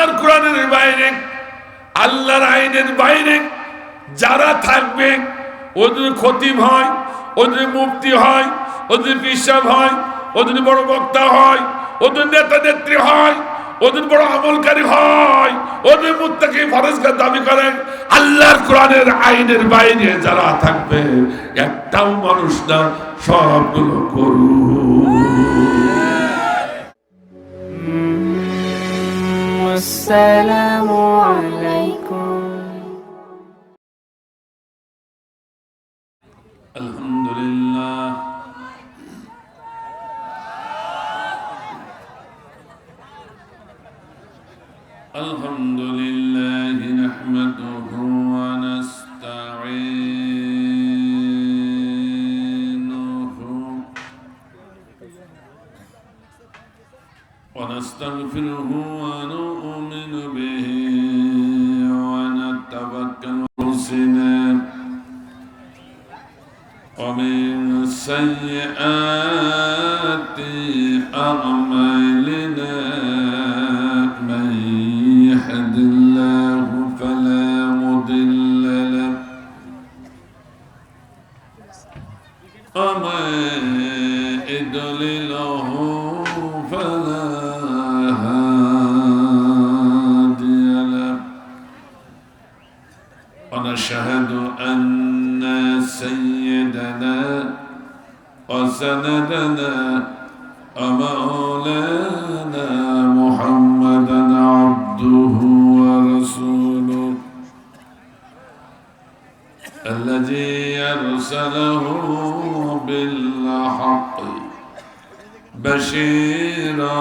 আল্লাহর কোরআনের বাইরে, আল্লাহর আইনের বাইরে যারা থাকবে, ওদের খতিব হয়, ওদের মুফতি হয়, ওদের পিসাব হয়, ওদের বড় বক্তা হয়, ওদের নেতা নেত্রী হয়, ওদের বড় আমলকারী হয়, ওদের মুত্তাকি ফরজগার দাবি করেন। আল্লাহর কোরআনের আইনের বাইরে যারা থাকবে, একটাও মানুষ না, সবগুলো করু। আসসালামু আলাইকুম। আলহামদুলিল্লাহ, আলহামদুলিল্লাহ নাহমাদুহু ওয়া নাস্তাঈনুহু ওয়া নাস্তাগফিরুহু ওয়া নু'মিনু বিহি ওয়া নাতাওয়াক্কালু আলাইহি ওয়া মিন সাইয়্যাতি আ'মালিনা মান ইয়াহদিল্লাহু ফালা মুদিল্লা লাহু ওয়া মান ইউদ্লিলহু ফালা হাদিয়া লাহু ওয়া নাশহাদু আন্না سيدنا وسندنا ومولانا محمدا عبده ورسوله الذي أرسله بالحق بشيرا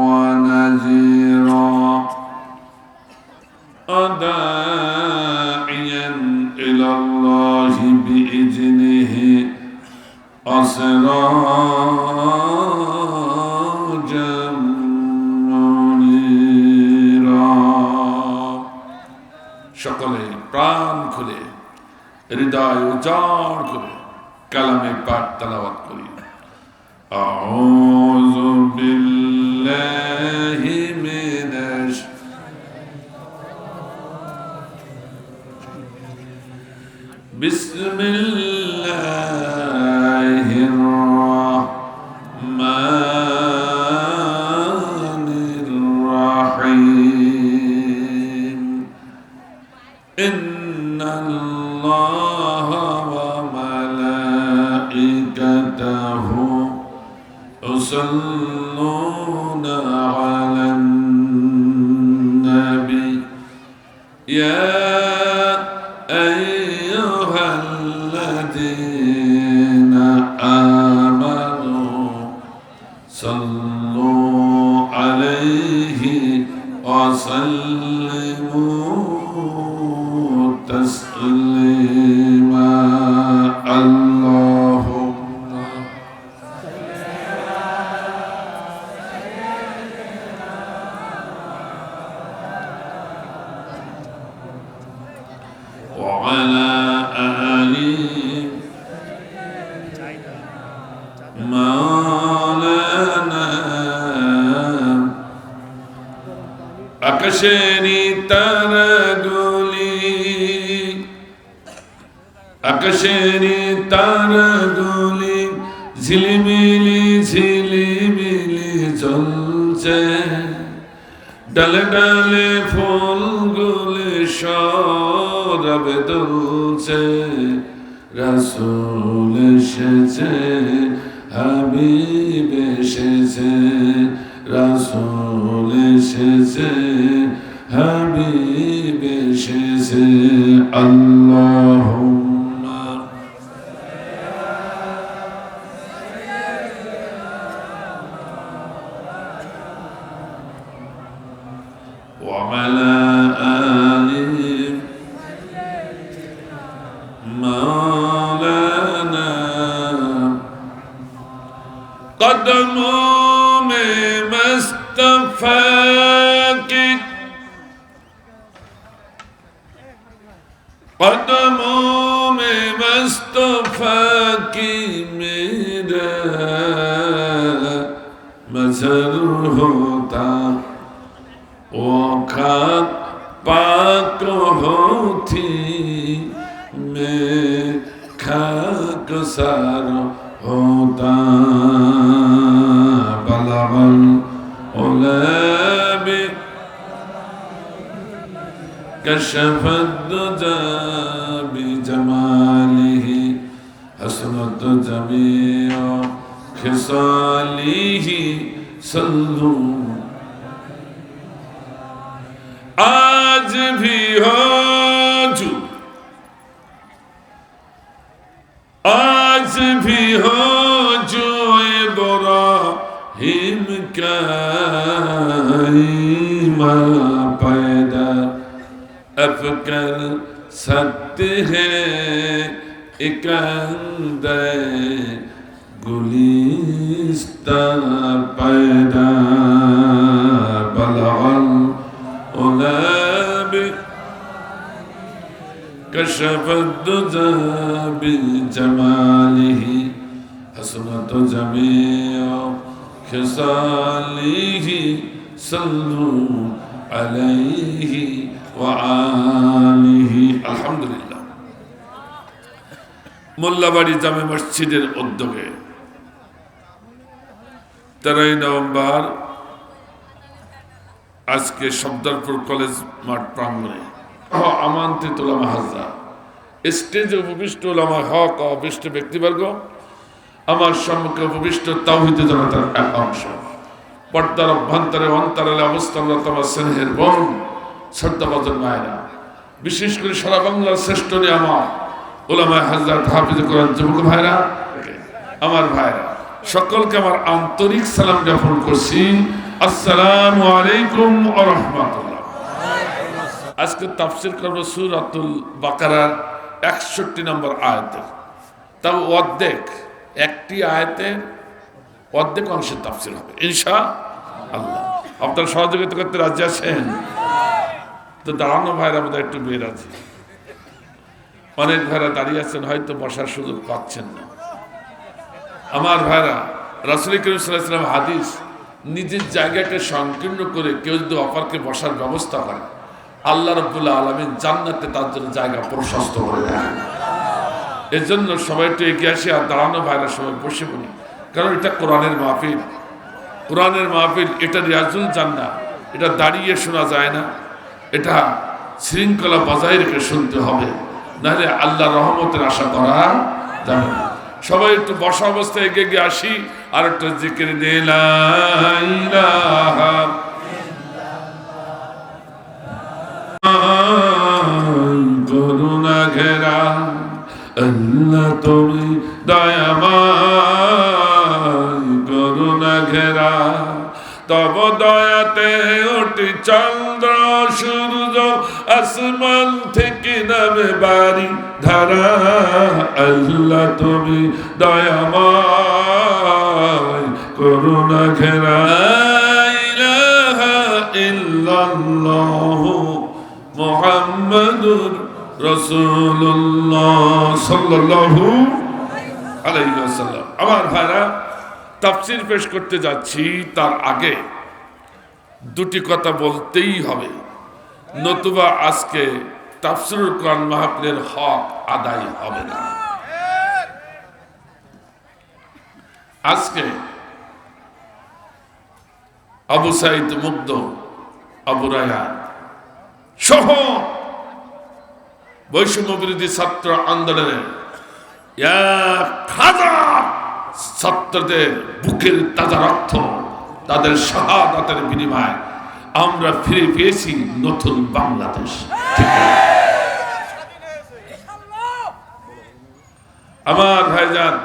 ونذيرا وداعيا إلى الله بإذنه وسراجا منيرا সকলে প্রাণ খুলে হৃদয় উজাড় করে কালামে পাক তেলাওয়াত করি। আউযু বিল্লাহি মিনাশ বিসমিল্লাহির রহমানির রহিম। ইন্নাল্লাহা ওয়া মালাইকাতাহু ইউসাল্লুনা আলান নবী ইয়া أيها الذين آمنوا صلوا عليه وسلموا تسليما اللهم وعلى آله مولانا আকাশেরি তারাগুলি ঝিলিমিলি ঝিলিমিলি জ্বলছে, ডালে ডালে ফুলগুলি সরাবে দুলছে। রাসূল এসেছে, হাবিব এসেছে, রাসূল এসেছে, হাবিব এসেছে। আল্লাহুম্মা ওয়া আলা আলিহি مولانا قدموں میں مصطفیٰ کی قدموں میں مصطفیٰ کی میرا مظہر ہوتا वो खाक पाक होती मैं खाक सार होता बलगल उलबी कशफत दुजा बिजमालिही हसनत जमीओ खिसालिही सल्लू आज भी हो जो आज भी हो जो इब्राहिम का ईमान पैदा अफकर सकते हैं एक अंदर गुलिस्तान पैदा बलगल उलबी कशफत दुजा बिजमालिही हसनत जमीओ खिसालिही सल्लू अलैहि व आलिही। अल्हम्दुलिल्लाह। মোল্লাবাড়ি জামে মসজিদের উদ্যোগে 13 নভেম্বর আজকে সর্দারপুর কলেজ মাঠ প্রাঙ্গণে আমন্ত্রিত উলামা হাজরা, স্টেজে উপবিষ্ট উলামা হক ও বিশিষ্ট ব্যক্তিবর্গ, আমার সম্মুখে উপবিষ্ট তাওহীদ জনতার এক অংশ, পর্দার অভ্যন্তরে অন্তরালে অবস্থানরত আমার স্নেহের বোন, শ্রদ্ধাভাজন মায়েরা, বিশেষ করে সারা বাংলার শ্রেষ্ঠ নিয়ামত উলামা হাজরাত হাফিজ কোরআন যুবক ভাইরা, আমার ভাইরা, সকলকে আমার আন্তরিক সালাম জ্ঞাপন করছি। আসসালামু আলাইকুম ওয়া রাহমাতুল্লাহ। আজকে তাফসীর করব সূরাতুল বাকারার 61 নম্বর আয়াতে। তাও অর্ধেক, একটি আয়াতে অর্ধেক অংশের তাফসীর হবে ইনশাআল্লাহ। আপনারা সহযোগিতা করতে রাজি আছেন তো? দাঁড়ানো ভাইরা বোধহয় একটু বের আছে, অনেক ভাইরা দাঁড়িয়ে আছেন, হয়তো বসার সুযোগ পাচ্ছেন না। আমার ভাইরা, রাসূল করিম সাল্লাল্লাহু আলাইহি ওয়াসাল্লাম হাদিস, নিজের জায়গাকে সংকীর্ণ করে কেউ যদি অপরকে বসার ব্যবস্থা করে, আল্লাহ রাব্বুল আলামিন জান্নাতে তার জন্য জায়গা প্রশস্ত করে দেন। এর জন্য সবাই একটু এগিয়ে আসি, আর দাঁড়ানো ভাইরা সবাই বসে পড়ি, কারণ এটা কোরআনের মাহফিল। কোরআনের মাহফিল, এটা রিয়াজুল জান্নাহ, এটা দাঁড়িয়ে শোনা যায় না, এটা শৃঙ্খলা বজায় রেখে শুনতে হবে, নাহলে আল্লাহ রহমতের আশা করা যাবে না। সবাই একটু বসা অবস্থায় এগিয়ে গিয়ে আসি, আর একটু জিকির দিয়ে লা ইলাহা করুণা ঘেরা আল্লাহ তুমি দয়াময়, করুণা ঘেরা তব দয়াতে ওঠে চন্দ্র সূর্য, আসমান থেকে নামে বাড়ি ধারা, আল্লাহ তুমি দয়াময় করুণা ঘেরা। ইলাহা ইল্লাল্লাহু মুহাম্মাদুর রাসূলুল্লাহ সাল্লাল্লাহু আলাইহি ওয়াসাল্লাম। আমার ভাইরা, তাফসীর পেশ করতে যাচ্ছি, তার আগে দুটি কথা বলতেই হবে, নতুবা আজকে তাফসীরুল কোরআন মাহফিলের হক আদায় হবে না। আজকে আবু সাঈদ মুগ্ধ, আবু রায়হান সহ বৈষম্য বিরোধী ছাত্র আন্দোলনের 1000 ছাত্রদের বুকের তাজা রক্ত, তাদের শাহাদাতের বিনিময়ে আমরা ফিরে পেয়েছি নতুন বাংলাদেশ। আমার ভাইজান,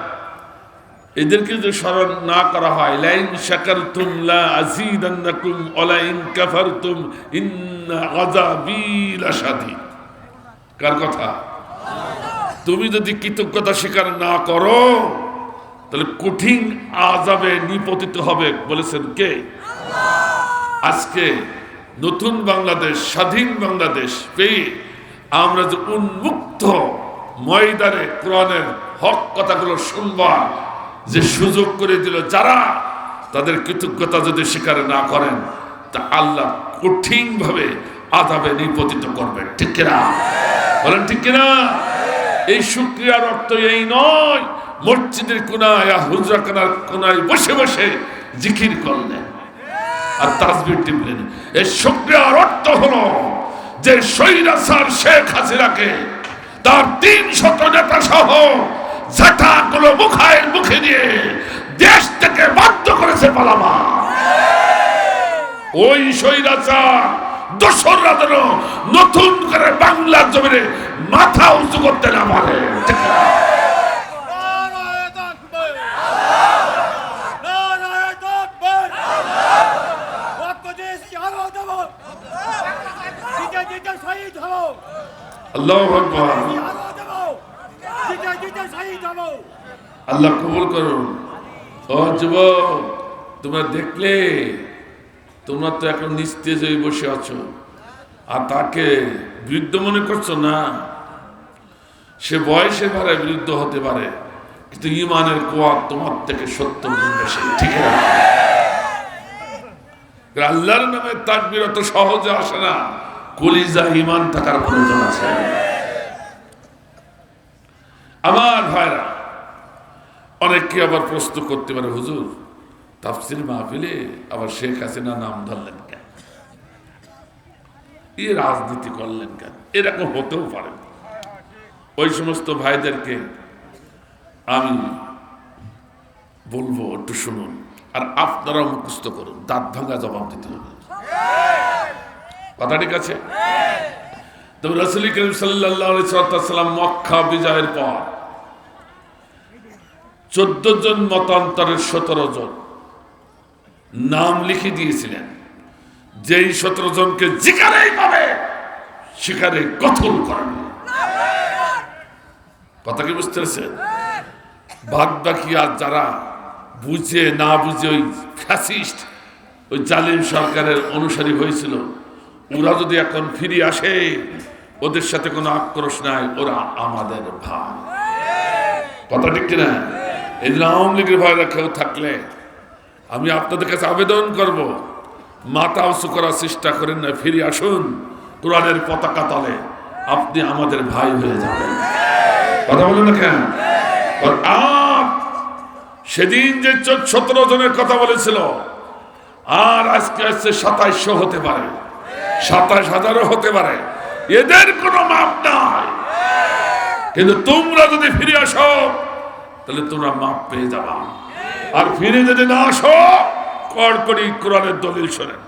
এদেরকে যদি স্মরণ না করা হয়, লাইন শাকারতুম লা আযীদান্নাকুম ওয়া লাইন কাফারতুম ইন্না আযাবী লাশাদীদ। কার কথা? তুমি যদি কৃতজ্ঞতা স্বীকার না করো তাহলে কঠিন আযাবে নিপতিত হবে, বলেছেন কে? আজকে নতুন বাংলাদেশ, স্বাধীন বাংলাদেশ পেয়ে আমরা যে উন্মুক্ত ময়দানে কোরআনের হক কথাগুলো শুনবার যে সুযোগ করে দিল, যারা তাদের কৃতজ্ঞতা যদি স্বীকার না করেন তা আল্লাহ কঠিন ভাবে আযাবে নিপতিত করবেন। ঠিক কিনা বলেন? ঠিক কিনা? এই শুকরিয়ার অর্থ এই নয় মসজিদের কোনায় হুজরা কোনায় বসে বসে জিকির করলেন আর তাসবিহ টিপলেন। এই শুকরিয়ার অর্থ হলো যে স্বৈরাচার শেখ হাসিনাকে তার ৩০০ নেতা সহ ঝাঁটাগুলো মুখে দিয়ে দেশ থেকে বাধ্য করেছে পালামা। ওই স্বৈরাচার দোসররা যেন নতুন করে বাংলার জমিনে মাথা উঁচু করতে না পারে। আল্লাহু আকবার। আল্লাহ কবুল করুন। ও যুবক, তোমরা দেখলে তোমরা তো এখন নিস্তেজ হয়ে বসে আছো আর তাকে বৃদ্ধ মনে করছো না। সে বয়সে পারে বৃদ্ধ হতে পারে, কিন্তু ইমানের কোয়াত তোমার থেকে ৭০ গুণ বেশি। ঠিক আছে? আল্লাহর নামে তাকবীর অত সহজে আসে না, কলিজা ইমান থাকার প্রয়োজন আছে। আমার ভাইরা, অনেকে আবার প্রশ্ন করতে পারে, হুজুর তাফসীর মাহফিলে আবার শেখ হাসিনা নাম ধরলেন কেন? এই রাজনীতি করলেন কেন? এরকম হতেও পারে। ওই সমস্ত ভাইদেরকে আমি বলবো একটু শুনুন, আর আপনারা মুখস্থ করুন, দাঁত ভাঙা জবাব দিতে হবে। কথা ঠিক আছে? তবে রাসূল করিম সাল্লাল্লাহু আলাইহি ওয়াসাল্লাম মক্কা বিজয়ের পর 14 জন মতান্তরের 17 জন নাম লিখে দিয়েছিলেন। যেই 17 জনকে যেখানেই পাবে সেখানে কতল করবে। কথা কি বুঝতে পারছেন? বাদ বাকি আর যারা বুঝে না বুঝে ওই ফ্যাসিস্ট ওই জালিম সরকারের অনুসারী হয়েছিল, ওরা যদি এখন ফিরে আসে, ওদের সাথে কোনো আক্রোশ নাই, ওরা আমাদের ভাই। কথা ঠিক কিনা? এই জন্য আওয়ামী লীগের ভাইরা কেউ থাকলে আমি আপনাদের কাছে আবেদন করব, মাথা উঁচু করার চেষ্টা করেন না, ফিরে আসুন কোরআনের পতাকা তলে, আপনি আমাদের ভাই হয়ে যাবেন। কথা বলেন না কেন? সেদিন যে 17 জনের কথা বলেছিল, আর আজকে আসছে 2700 হতে পারে, 27,000ও হতে পারে, এদের কোনো মাপ নাই। কিন্তু তোমরা যদি ফিরে আসো তাহলে তোমরা মাপ পেয়ে যাবা। আর ফিরে যদি না আসো, কড়কড়ি কোরআনের দলিল শোনেন।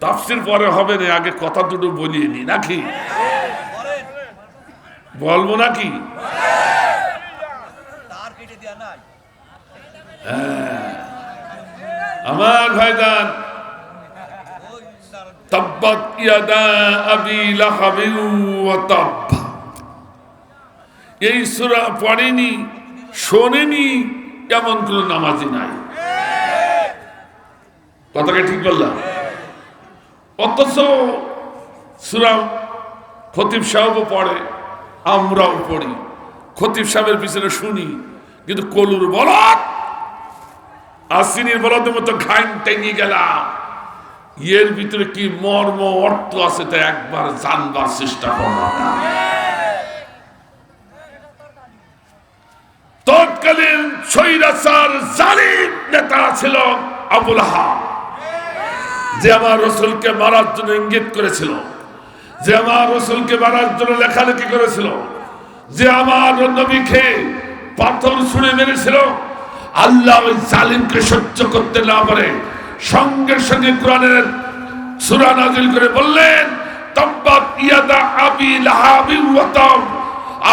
তাফসীর পরে হবে না, আগে কথা দুটো বলিয়ে নি নাকি? বলবো নাকি? আমার ভাইজান, তাব্বাত ইয়াদা আবি লাহাবিন ওয়া তাব, এই সূরা পড়েনি শোনেনি এমন কোন নামাজি নাই। কথাটা ঠিক বললাম? অথচ সূরা খতিব সাহেবও পড়ে, আমরাও পড়ি, খতিব সাহেবের পিছনে শুনি, কিন্তু কলুর বলদ আসিনির বলদের মতো ঘাইন টেনে গেলাম। এর ভিতরে কি মর্ম অর্থ আছে তা একবার জানবার চেষ্টা করো। তৎকালীন স্বৈরাচার জালিম নেতা ছিল আবু লাহাব, যে আমার রাসূলকে মারার জন্য ইঙ্গিত করেছিল, যে আমার রাসূলকে মারার জন্য লেখালেখি করেছিল, যে আমার নবীকে পাথর ছুঁড়ে মেরেছিল। আল্লাহ ওই জালিমকে সহ্য করতে না পারে সঙ্গে সঙ্গে কোরআনের সূরা নাযিল করে বললেন, তাব্বাত ইয়াদা আবি লাহাবি ওয়া তাব,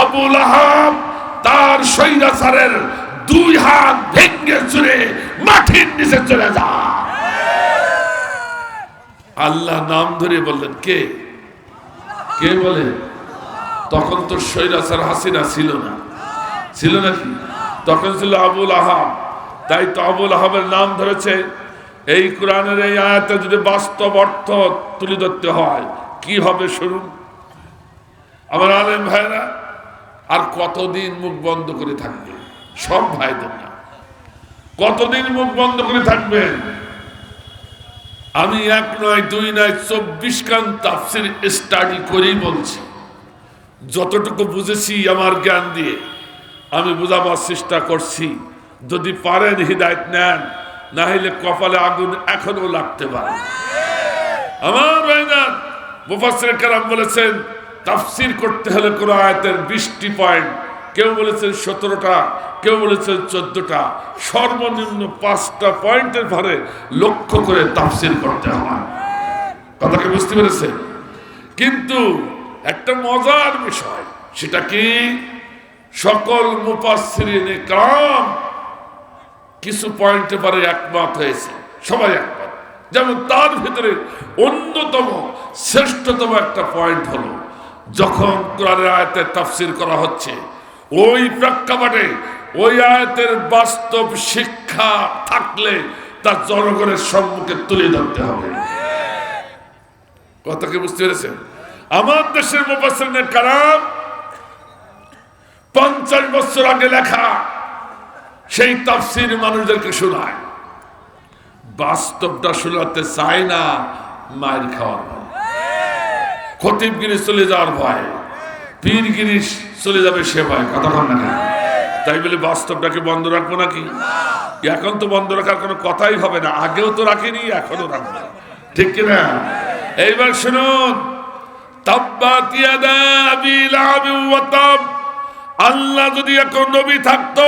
আবু লাহাব তার স্বৈরাচারের 2 হাত ভেঙে চুরে মাটির নিচে চলে যা। আল্লাহ নাম ধরে বললেন, কে কে বলে? তখন তো স্বৈরাচার হাসিনা ছিল না, ছিল নাকি? তখন ছিল আবু লাহাব। তাই তো আবু লাহাবের নাম ধরেছে। এই কোরআনের এই আয়াতে যদি বাস্তব অর্থ তুলে ধরতে হয় কি হবে শুনুন। আমার আলেম ভাইরা, আর কতদিন মুখ বন্ধ করে থাকবে? সব ভাইদের না, কতদিন মুখ বন্ধ করে থাকবেন? আমি এক নয় দুই নয় 24 খান তাফসীর স্টাডি করেই বলছি, যতটুকু বুঝেছি আমার জ্ঞান দিয়ে আমি বোঝাবার চেষ্টা করছি। যদি পারেন হিদায়াত নেন, না হলে কপালে আগুন এখনো লাগতে পারে। আমার ভাইজান, মুফাসসির কেরাম বলেছেন তাফসীর করতে হলে কোন আয়াতের 20টি পয়েন্ট, কেউ বলেছেন 17টা, কেউ বলেছেন 14টা, সর্বনিম্ন 5টা পয়েন্টের পরে লক্ষ্য করে তাফসীর করতে হয়। কথাকে বুঝতে পেরেছেন? কিন্তু একটা মজার বিষয়, সেটা কি সকল মুফাসসিরিনে কেরাম কিছু পয়েন্টে পরে একমত হয়েছে, সবাই একমত। যেমন তার ভিতরে অন্যতম শ্রেষ্ঠতম একটা পয়েন্ট হলো, যখন কোরআনের আয়াতের তাফসীর করা হচ্ছে ওই প্রেক্ষাপটে ওই আয়াতের বাস্তব শিক্ষা থাকলে তার জনগণের সম্মুখে তুলে ধরতে হবে। কথা কি বুঝতে পেরেছেন? আমার দেশের মুফাসসিরিনে কেরাম 50 বছর আগে লেখা সেই তাফসীর মানুষদেরকে শোনায়, বাস্তবটা শোনাতে চায় না, মায়ের খাওয়ার ভয়, খতিবগিরি চলে যাওয়ার ভয়, পীরগিরি চলে যাবে সে ভয়। কথা বল না, তাই বলে বাস্তবটাকে বন্ধ রাখবো নাকি? এখন তো বন্ধ রাখার কোনো কথাই হবে না, আগেও তো রাখিনি, এখনো রাখবো, ঠিক কিনা? এইবার শুনুন, তাব্বাত ইয়াদা আবি লাহাবিন ওয়া তাব, আল্লাহ যদি এখন নবী থাকতো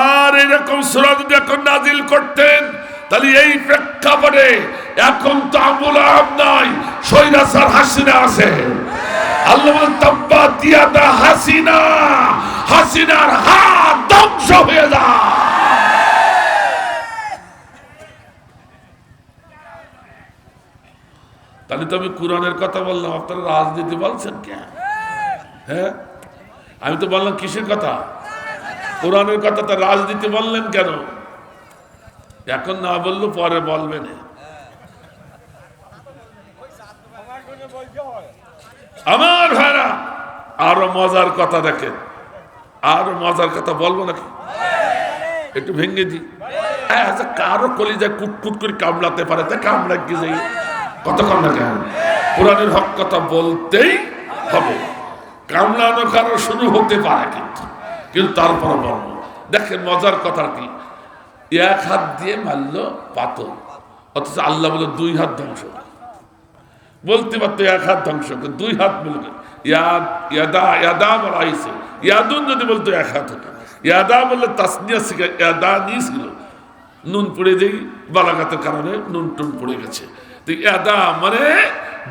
আর এরকম সূরা যদি এখন নাজিল করতেন, তাহলে এই প্রেক্ষাপটে এখন তো আবু লাহাব নাই, সৈরাসার হাসিনা আছে। আল্লাহ বলেন তাব্বাত ইয়াদা হাসিনা, হাসিনার হাত ধ্বংস হয়ে যায়। তাহলে তো আমি কোরআনের কথা বললাম, আপনারা রাজনীতি বলছেন কেন? হ্যাঁ, আমি তো বললাম কিসের কথা? কোরআনের কথা। তা রাজনীতি বললেন কেন? এখন না বললো পরে বলবেন। আমার ভাইরা, আরো মজার কথা দেখেন, আরো মজার কথা বলবো নাকি? একটু ভেঙে দি। আচ্ছা, কারো কলিজায় কুটকুট করে কামড়াতে পারে, তা কামড়া কি যাই কতক্ষণ না কেন? কোরআনের হক কথা বলতেই হবে। কামড়ানো কারো শুরু হতে পারে, কিন্তু তারপরে বলবো। দেখেন মজার কথা কি, এক হাত দিয়ে মারলো পাথর, অথচ আল্লাহ বলে 2 হাত ধ্বংস। বলতে পারতো এক হাত ধ্বংস, 2 হাত বলবে। ইয়াদা ইয়াদা বলা হয়েছে, ইয়াদুন যদি বলতো 1 হাত হতো। ইয়াদা বললে তাসনিয়া শিখে ইয়াদা নিয়েছিল, নুন পড়ে যাই বালাগাতের কারণে নুন টুন পড়ে গেছে। তো ইয়াদা মানে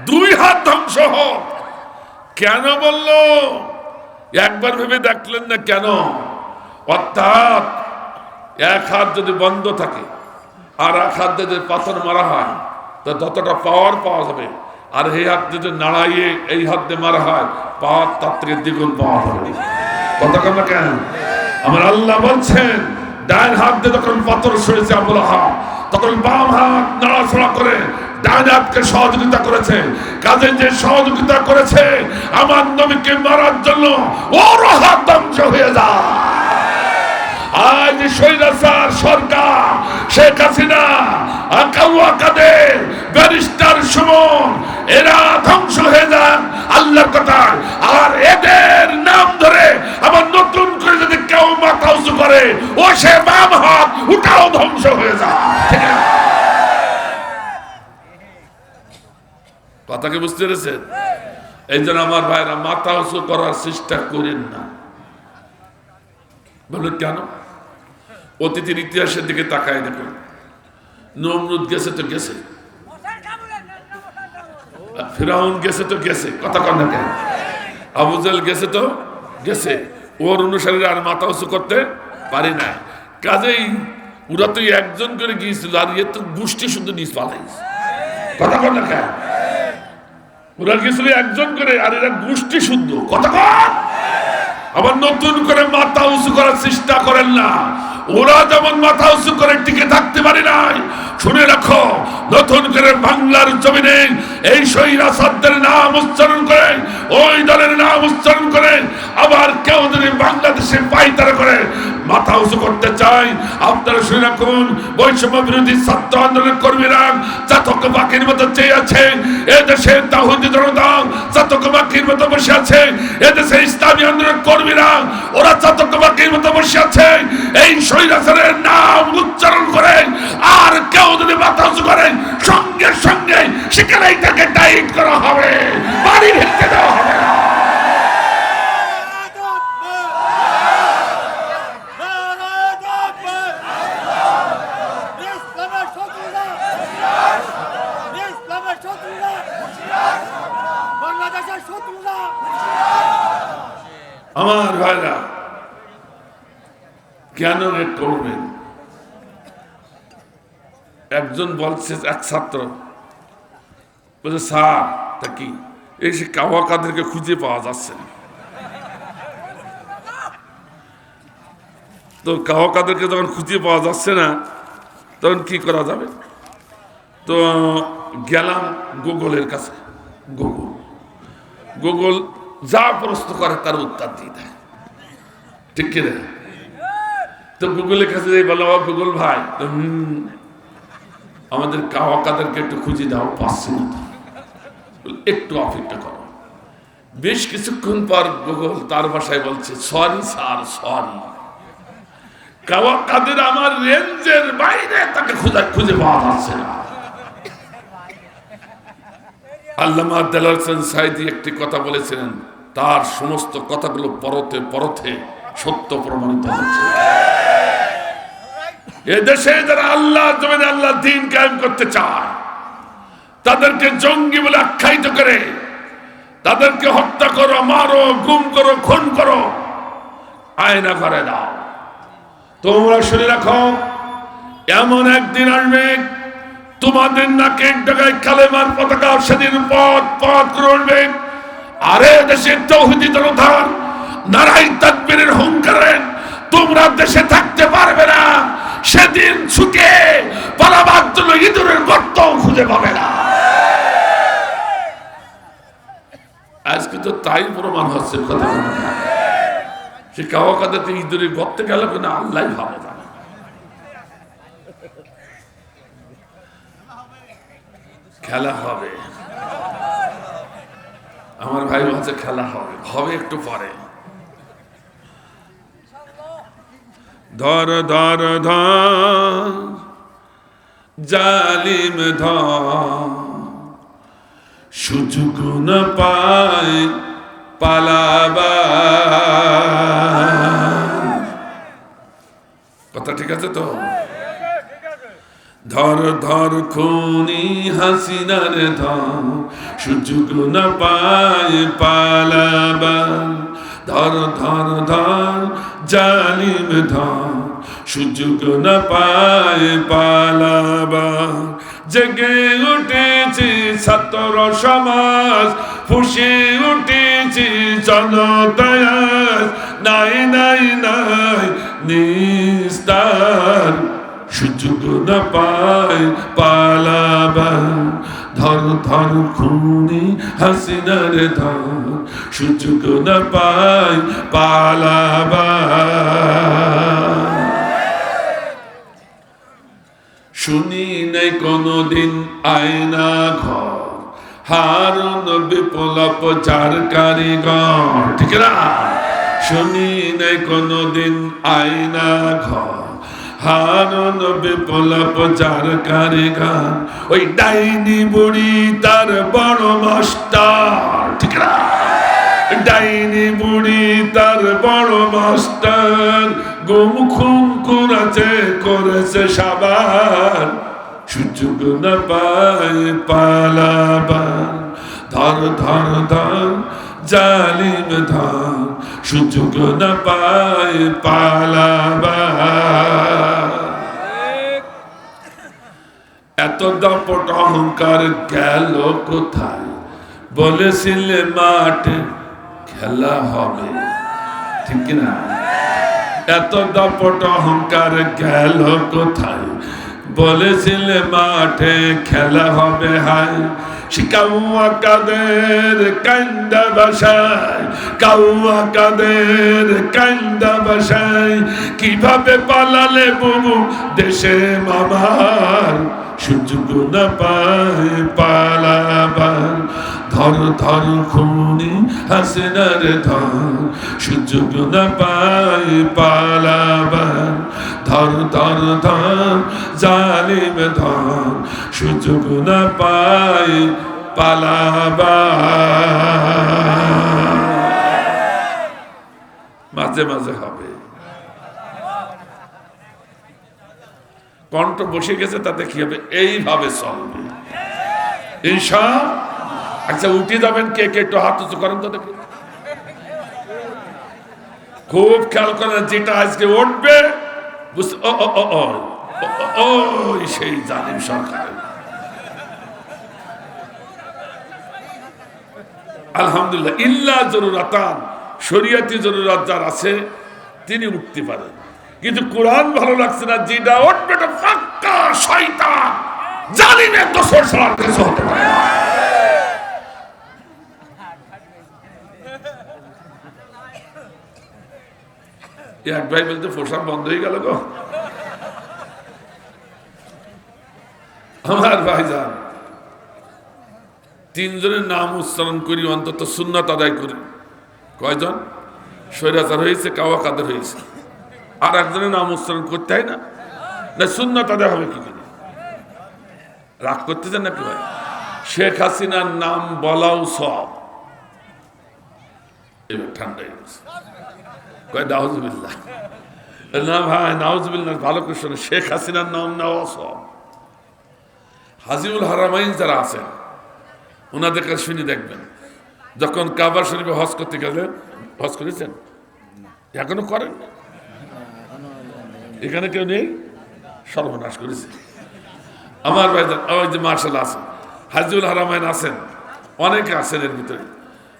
2 হাত ধ্বংস হোক। কেন বললো? একবার ভেবে দেখলেন না কেন? অর্থাৎ এক হাত যদি বন্ধ থাকে আর এক হাত যদি পাথর মারা হয়, তো ততটা পাওয়ার পাওয়া যাবে। আর এই হাত যদি নাড়াইয়ে এই হাত দিয়ে মারা হয়, পাওয়ার তার থেকে দ্বিগুণ পাওয়া যাবে। কতক্ষণ না কেন? আমার আল্লাহ বলছেন, ডান হাত দিয়ে যখন পাথর সরেছে আবু লাহাব, তখন বাম হাত নাড়াচড়া করে ডান হাতকে সহযোগিতা করেছে। কাজে যে সহযোগিতা করেছে আমার নবীকে মারার জন্য, ওর হাত ধ্বংস হয়ে যায়। আজ স্বৈরাচার সরকার শেখ হাসিনা, আকাউয়া কাদের, ব্যারিস্টার সুমন, এরা ধ্বংস হয়ে যান আল্লাহর কথায়। আর এদের নাম ধরে আবার নতুন করে যদি কেউ মাথা উঁচু করে, ও সে বাম হাত উঠাও ধ্বংস হয়ে যায়। কথাকে বুঝতে পেরেছেন? এই জন্য আমার ভাইরা মাথা উঁচু করার চেষ্টা করেন না। বললেন কেন? অতীতের ইতিহাসের দিকে তাকায় দেখুন। নমরুদ গেছে তো গেছে, ফিরাউন গেছে তো গেছে, কথা কন না কেন? আবু জাহেল গেছে তো গেছে, ওর অনুসারীরা আর মাথা উঁচু করতে পারে না। কাজেই ওরা তো একজন করে গিয়েছিল, আর এ তো গোষ্ঠী শুধু নিজ পালাইছে। কথা কন না কেন? ওরা গিয়েছিল একজন করে, আর এরা গোষ্ঠী শুদ্ধ। কথা কন। আবার নতুন করে মাথা উঁচু করার চেষ্টা করেন না। ওরা যেমন মাথা উঁচু করে টিকে থাকতে পারে নাই, শুনে রাখো, নতুন করে বাংলার জমিনে এই স্বৈরাচারদের নাম উচ্চারণ করে, ওই দলের নাম উচ্চারণ করে আবার কেউ যদি বাংলাদেশে পায়তারা করে মাথা উঁচু করতে চায়, আপনারা শুনে রাখুন, বৈষম্য বিরোধী ছাত্র আন্দোলনের কর্মীরা চাতক পাখির মতো চেয়ে আছে। এদেশে তাওহীদি জনতা চাতক পাখির মতো বসে আছে। এদেশে ইসলামী আন্দোলনের কর্মীরা ওরা চাতক পাখির মতো বসে আছে। এই স্বৈরাচারের নাম উচ্চারণ করে আর কেউ যদি মাথা উঁচু করে সঙ্গে সঙ্গে সেখানেই তাকে ডাইট করা হবে, বাড়ি ভেঙে দেওয়া হবে। আমার ভাইরা কেন করবেন? একজন বলছে, এক ছাত্র বলছে, স্যার তা কি এই সে কাওয়া কাদেরকে খুঁজে পাওয়া যাচ্ছে না। তো কাওয়া কাদেরকে যখন খুঁজে পাওয়া যাচ্ছে না তখন কি করা যাবে? তো গেলাম গুগলের কাছে। গুগল যা প্রশ্ন করে তার উত্তর দিয়ে দেয়, ঠিক কিনা? তো গুগলের কাছে বলো, গুগল ভাই আমাদের কাওয়া কাদেরকে একটু খুঁজে দাও, পাচ্ছি না তো, একটু অপেক্ষা করো। বেশ কিছুক্ষণ পর গুগল তার ভাষায় বলছে, সরি স্যার, সরি, কাওয়া কাদের আমার রেঞ্জের বাইরে, তাকে খুঁজে পাওয়া যাচ্ছে না। আল্লামা দেলাওয়ার হোসেন সাঈদী একটি কথা বলেছিলেন, তার সমস্ত কথাগুলো পরতে পরতে সত্য প্রমাণিত হচ্ছে। এদেশে যারা আল্লাহ জমিনে আল্লাহ দ্বীন কায়েম করতে চায় তাদেরকে জঙ্গি বলে আখ্যায়িত করে, তাদেরকে হত্যা করো, মারো, গুম করো, খুন করো, আয়না করে দাও। তোমরা শুনে রাখো, এমন একদিন আসবে তোমাদের নাকে এক জায়গায় কালেমার পতাকা সেদিন পথ পথ করে উঠবে। আরে দেশের তাওহীদি জনতার নারায়ে তাকবীরের হুঙ্কারে তোমরা দেশে থাকতে পারবে না। সেদিন ছুটে পালাবার জন্য ইঁদুরের গর্ত খুঁজে পাবে না। আজকে তো তাই প্রমাণ হচ্ছে। কথা সে কাওয়া কাদেরকে ইঁদুরের গর্তে গেল কিনা আল্লাহ ভালো জানে। খেলা হবে, আমার ভাই বলছে খেলা হবে, হবে একটু পরে। ধর ধর ধর জালিম ধর, সুযোগ না পায় পালাবার। কথা ঠিক আছে তো? ধর ধর খুনি হাসিনার ধর, সুযোগ না পায় পালাবার। ধর ধর ধর জালিম ধর, সুযোগ না পায় পালাবার। জেগে উঠেছে ছাত্র সমাজ, ফুঁসে উঠেছে জনতায়, নাই নাই নাই নিস্তার, সুযোগ না পায় পালাবার। ধর ধর খুনি হাসিনার ধর, সুযোগ না পায় পালাবার। শুনি নাই কোনদিন আয়না ঘর, হারুন বিপ্লব যার কারিগর, ঠিক না? শুনি নাই কোনদিন আয়না ঘর, হারুন বিপ্লব যার কারিগর। ওই ডাইনি বুড়ি তার বড় মাস্টার, ঠিক না? ডাইনি বুড়ি তার বড় মাস্টার, গুম খুন করেছে সবার, সুযোগ না পায় পালাবার। ধর ধর ধর জালিম ধর, সুযোগ না পায় পালাবার। এত দাপট অহংকার গেল কোথায়? বলেছিলে মাঠে খেলা হবে, ঠিক না? এত দাপট অহংকার গেল কোথায়? বলেছিলে মাঠে খেলা হবে হাই, কাউয়া কাদের কান্দা বাসায়, কাউয়া কাদের কান্দা বাসায়, কিভাবে পালালে বুবু দেশে মামার, সুযোগ না পায় পালাবার, ধর ধর খুনি হাসিনার ধর, সুযোগ না পায় পালাবার, ধর ধর ধর জালিম ধর, সুযোগ না পায় পালাবার। মাঝে মাঝে হবে, কণ্ঠ বসে গেছে তাতে কি হবে, এইভাবে চলবে ইনশাআল্লাহ। আচ্ছা উঠে যাবেন কে কে, একটু হাত উঁচু করেন তো দেখি, খুব খেয়াল করেন যেটা আজকে উঠবে বুঝতে, ও সেই জালিম সরকার। আলহামদুলিল্লাহ, ইল্লা জরুরাতান, শরিয়াতি জরুরাত যার আছে তিনি উঠতে পারেন, কিন্তু কোরআন ভালো লাগছে না, যেটা উঠবে এটা পাক্কা শয়তান জালিমের দোসর ছাড়া কিছু হতে পারে না। এক ভাই বলতে পোশাক বন্ধ হয়ে গেল গো। আমার ভাইজান, তিনজনের নাম উচ্চারণ করি, অন্তত সুন্নাত আদায় করি। কয়জন? স্বৈরাচার হয়েছে, কাওয়া কাদের হয়েছে, আর একজনের নাম উচ্চারণ করতে হয় না, না সুন্নাত আদায় হবে কি করে? রাগ করতেছেন নাকি ভাই? শেখ হাসিনার নাম বলাও সব, এবার ঠান্ডা হয়ে গেছে, কয় নাউজুবিল্লাহ। না ভাই নাউজুবিল্লাহ ভালো করে শোনে, শেখ হাসিনার নাম নেওয়া সব। হাজিউল হারামাইন যারা আছেন ওনাদের কাছে শুনে দেখবেন, যখন কাবা শরীফে হজ করতে গেলেন, হজ করেছেন? এখনো করেন? এখানে কেউ নেই? সর্বনাশ করেছে আমার ভাইজান। ওই যে মার্শাল আছেন, হাজিউল হারামাইন আছেন, অনেকে আছেন এর ভিতরে।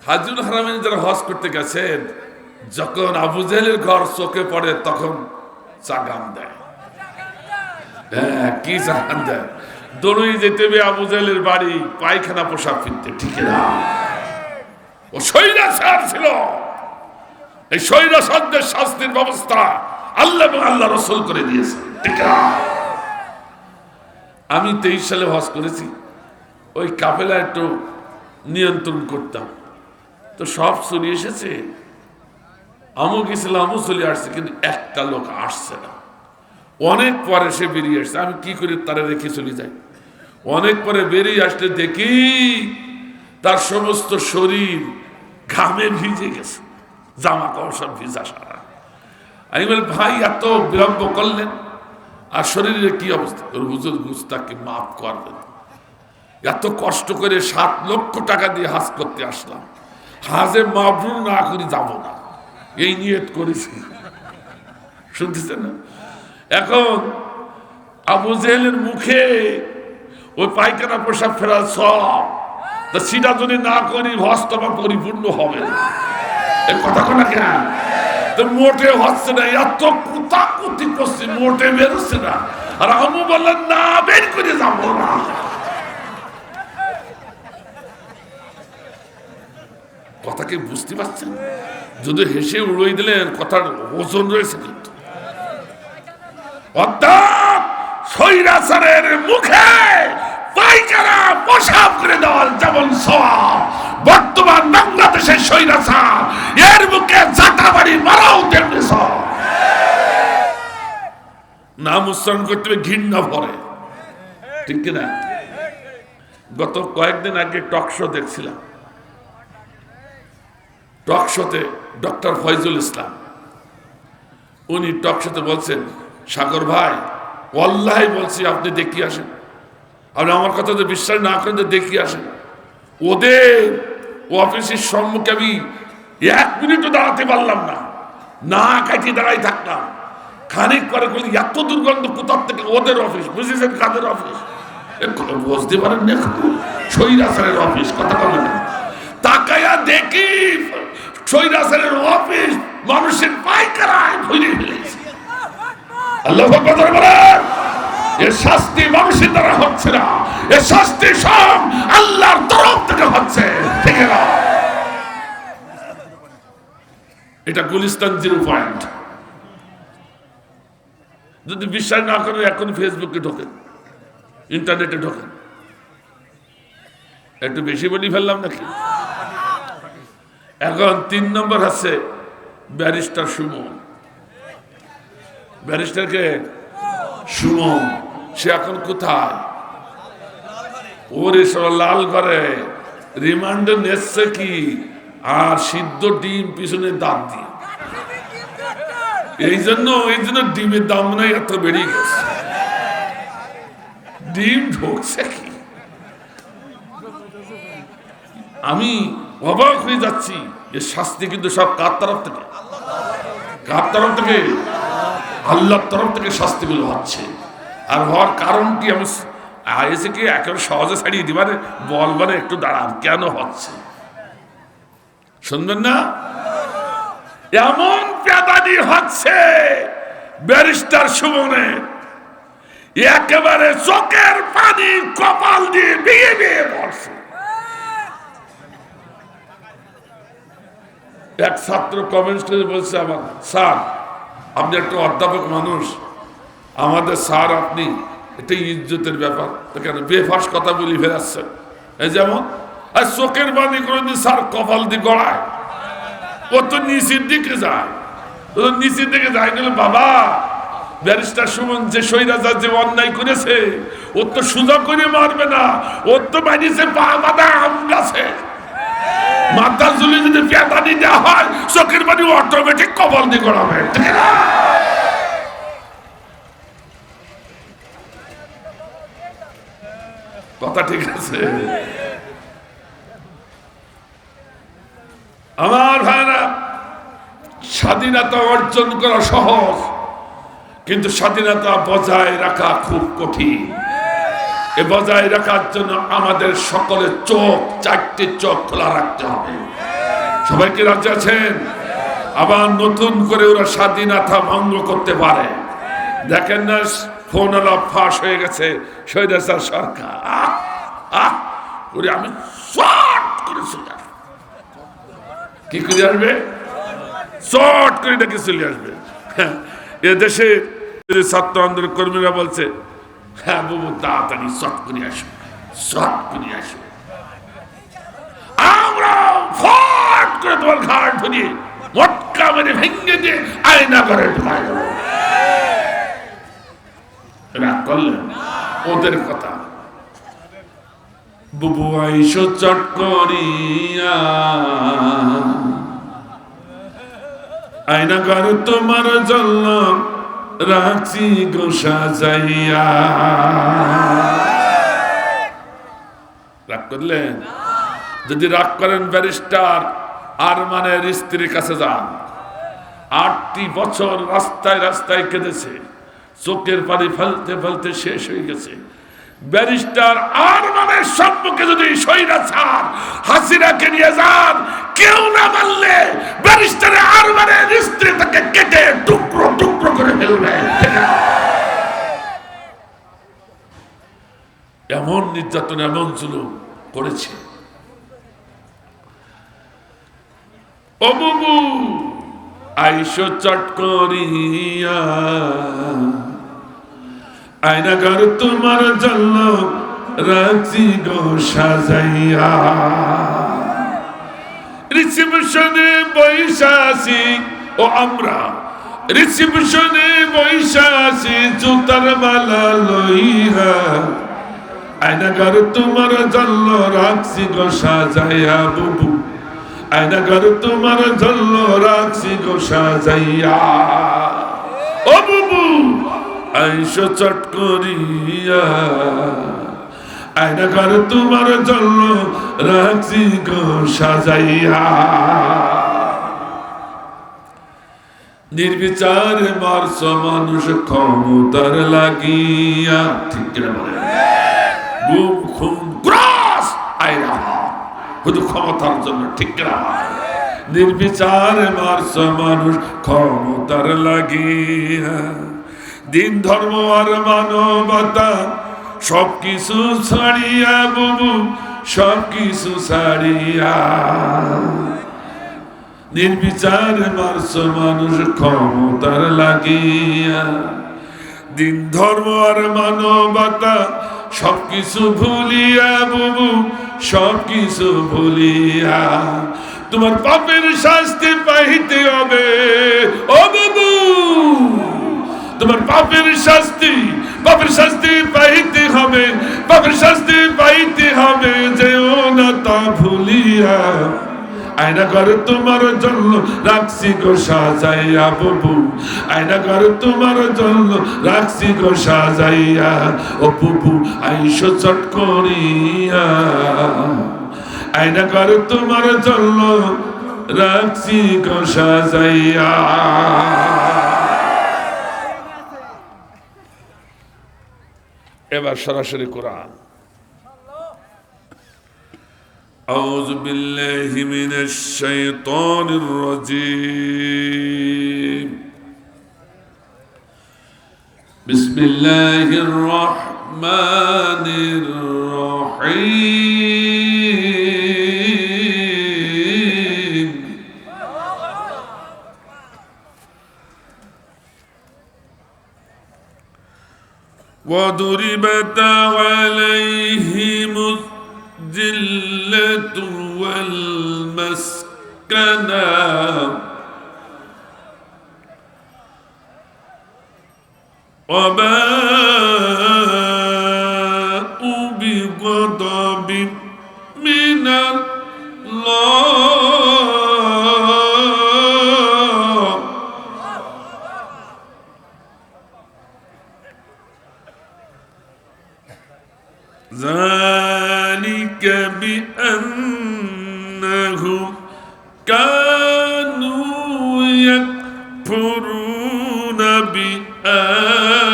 হাজিউল হারামাইন যারা হজ করতে গেছেন, যখন আবু জেহেলের ঘর চোখে পড়ে তখন চাগান দেয়। হ্যাঁ, কি চাগান দেয়? দৌড়িয়ে যেতে হবে আবু জেহেলের বাড়ি, পায়খানা পোশাক ফিরতে, ঠিক না? ও স্বৈরাচার ছিল। এই স্বৈরাচারদের শাস্তির ব্যবস্থা আল্লাহ এবং আল্লাহ রাসূল করে দিয়েছে, ঠিক না? আমি 23 সালে হজ করেছি, ওই কাফেলা একটু নিয়ন্ত্রণ করতাম, তো সব চলে এসেছে, আমও গেছিলাম, আমও চলে আসছে, কিন্তু একটা লোক আসছে না। অনেক পরে সে বেরিয়ে আসছে, আমি কি করে তারা রেখে চলে যাই। অনেক পরে বেরিয়ে আসলে দেখি তার সমস্ত শরীর ঘামে ভিজে গেছে, জামা কাপড় সব ভিজা সারা। আমি বলি ভাই এত বিলম্ব করলেন, আর শরীরের কি অবস্থা? হুজুর গুস্তাকে মাফ করবেন, এত কষ্ট করে 7 লক্ষ টাকা দিয়ে হাজ করতে আসলাম, হাজে মাবরুর না করে যাব না, এই নিয়ত করেছি। শুনতেছেন না? এখন আবু জেহেলের মুখে ওই পায়খানা পোশাক ফেরা সব, তা সেটা যদি না করি হজ তোমার পরিপূর্ণ হবে না। এই কথা কোনা কেন? তো মোটে হচ্ছে না, এত কুতাকুতি করছে, মোটে বেরোচ্ছে না। আর আমু বললেন না, বের করে যাবো না। কথা কি বুঝতে পারছেন? যদি হেসে উড়িয়ে দিলেন, কথার ওজন রয়েছে কিন্তু। অর্থাৎ স্বৈরাচারের মুখে পায়খানা পোশাক করে দেওয়ার যেমন সওয়াব, বর্তমান বাংলাদেশের স্বৈরাচার এর মুখে জাটাবাড়ি মারাও তেমনি সওয়াব। নাম উচ্চারণ করতে ঘৃণা ভরে, ঠিক কিনা? গত কয়েকদিন আগে টক শো দেখছিলাম, টক শোতে ডক্টর ফয়জুল ইসলাম, উনি টক শোতে বলছেন, সাগর ভাই ওয়াল্লাহি বলছি আপনি দেখি আসেন, আপনি আমার কথা তো বিশ্বাস না করেন তো দেখি আসেন। ওদের অফিসের সম্মুখে আমি 1 মিনিটও দাঁড়াতে পারলাম না, না কাটিয়ে দাঁড়াই থাকলাম। খানিক পরে বলি এত দুর্গন্ধ কোথার থেকে, ওদের অফিস, বুঝেছেন কাদের অফিস? বুঝতে পারেন না, স্বৈরাচারের অফিস। কথা বলেন, তাকায়া দেখি স্বৈরাচারের অফিস মানুষের পায়খানায় ভরে ফেলেছে। আল্লাহু আকবার বলেন। এ শাস্তি মানুষের দ্বারা হচ্ছে না, এ শাস্তি সব আল্লাহর তরফ থেকে হচ্ছে, ঠিক না? এটা গুলিস্তান 0 পয়েন্ট। যদি বিশ্বাস না করেন এখন ফেসবুকে ঢোকেন, ইন্টারনেটে ঢোকেন। একটু বেশি বলি ফেললাম নাকি? এখন 3 নম্বর আছে ব্যারিস্টার সুমন। ব্যারিস্টারকে সুমন, সে এখন কোথায়? ওরে সব লাল ঘরে রিমান্ডে নেচ্ছে কি, আর সিদ্ধ ডিম পিছনে দাঁত দিয়ে। এই জন্য ডিমের দাম নাই এত বেড়ে গেছে। ডিম ঢুকছে কি, আমি অবাক হয়ে যাচ্ছি। এর শাস্তি কিন্তু সব কার তরফ থেকে? কার তরফ থেকে? আল্লাহর তরফ থেকে শাস্তিগুলো হচ্ছে। আর হওয়ার কারণ কি আমি এসে কি একেবারে সহজে ছাড়িয়ে দিবারে বলবারে একটু দাঁড়ান, কেন হচ্ছে শুনবেন না? এমন পেদানি হচ্ছে ব্যারিস্টার সুমনে, একেবারে চোখের পানি কপাল দিয়ে বিয়ে বিয়ে পড়ছে। এক ছাত্র কমেন্টস করে বলছে আমার, স্যার আপনি একটা অধ্যাপক মানুষ, আমাদের স্যার আপনি, এটা ইজ্জতের ব্যাপার, কেন বেফাস কথা বলি ফেরাচ্ছেন? এই যেমন আর চোখের পানি কোনোদিন স্যার কপাল দিয়ে গড়ায়? ও তো নিচের দিকে যায়, ও তো নিচের দিকে যায়। গেলে বাবা ব্যারিস্টার সুমন যে স্বৈরাচার যে অন্যায় করেছে, ওর তো সুযোগ করে মারবে না, ওর তো বানিয়েছে পা বাঁধা আম গাছে। মাথা ঝুলি যদি পেতানি দেওয়া হয়, চোখের পানি অটোমেটিক কপাল দিয়ে গড়াবে, ঠিক না? কথা ঠিক আছে? আমার ভাইরা, স্বাধীনতা অর্জন করা সহজ, কিন্তু স্বাধীনতা বজায় রাখা খুব কঠিন। এ বজায় রাখার জন্য আমাদের সকলের চোখ, 4টি চোখ খোলা রাখতে হবে। সবাইকে রাজি আছেন? আবার নতুন করে ওরা স্বাধীনতা ভঙ্গ করতে পারে। দেখেন না ফোন আলাপ ফাঁস হয়ে গেছে স্বৈরাচার সরকার। ওরে আমি শর্ট করে চলে আসবে, কি করে আসবে? শর্ট করে নাকি চলে আসবে। এদেশে ছাত্র আন্দোলন কর্মীরা বলছে, হ্যাঁ বাবু তাড়াতাড়ি শর্ট করে আসো, শর্ট করে আসো। আমরা ফট করে তোমার ঘাট ধরিয়ে মটকা মেরে ভেঙে দিয়ে আয়না করে ঢুকাই দেবো। রাগ করলেন? ওদের কথা। বুবু আইসো চট করিয়া, আয়না ঘর তোমার জন্য রাখছি গো সাজাইয়া। রাগ করলেন? যদি রাগ করেন ব্যারিস্টার আরমানের স্ত্রীর কাছে যান। 8টি বছর রাস্তায় রাস্তায় কেঁদেছে, চোখের পানি ফেলতে ফেলতে শেষ হয়ে গেছে। ব্যারিস্টার আরমানের সম্মুখে যদি স্বৈরাচার হাসিনাকে নিয়ে যান, কেউ না মানলে ব্যারিস্টার আরমানের স্ত্রী তাকে কেটে টুকরো টুকরো করে ফেলবে। এমন নির্যাতন, এমন জুলুম করেছে। ও বুবু আইসো চট করিয়া, আয়না ঘর তোমার জন্য রাখছি গো সাজাইয়া। রিসিপশনে বৈশা আছি, ও আমরা রিসিপশনে বৈশা আছি জুতার মালা লইয়া, আয়না ঘর তোমার জন্য রাখছি গো সাজাইয়া। বুবু আয়না ঘর তোমার জন্য রাখছি গো সাজাইয়া। ও বুবু আইসো চট করিয়া, আয়না ঘর তোমার জন্য রাখছি গো সাজাইয়া। নির্বিচারে মারছ মানুষ ক্ষমতার লাগিয়া, ঠিক কিনা বলে? বুম খুন ক্রস আয়না শুধু ক্ষমতার জন্য, ঠিক কিনা? নির্বিচারে মারছ মানুষ ক্ষমতার লাগিয়া। দিন ধর্ম আর মানবতা সবকিছু ছাড়িয়া বুবু, সবকিছু ছাড়িয়া নির্বিচারে মারছ মানুষ ক্ষমতার লাগিয়া। দিন ধর্ম আর মানবতা সবকিছু ভুলিয়া বুবু, সবকিছু ভুলিয়া তোমার পাপের শাস্তি পাইতে হবে ও বাবু, তোমার পাপের শাস্তি পাইতে হবে, পাপের শাস্তি পাইতে হবে, যেও না তা ভুলিয়া। আয়না ঘরে তোমার জন্য রাখছি গো সাজাইয়া বুবু, আয়না ঘরে তোমার জন্য রাখছি গো সাজাইয়া। ও বুবু আইসো চট করিয়া, আয়না ঘরে তোমার জন্য রাখছি গো সাজাইয়া। এবার সরাসরি কোরআন। আউযু বিল্লাহি মিনাশ শাইতানির রাজীম। বিসমিল্লাহির রহমানির রহিম। وضربت عليهم الذلة والمسكنة وباءوا بغضب من الله ذلك بأنهم كانوا يكفرون بآيات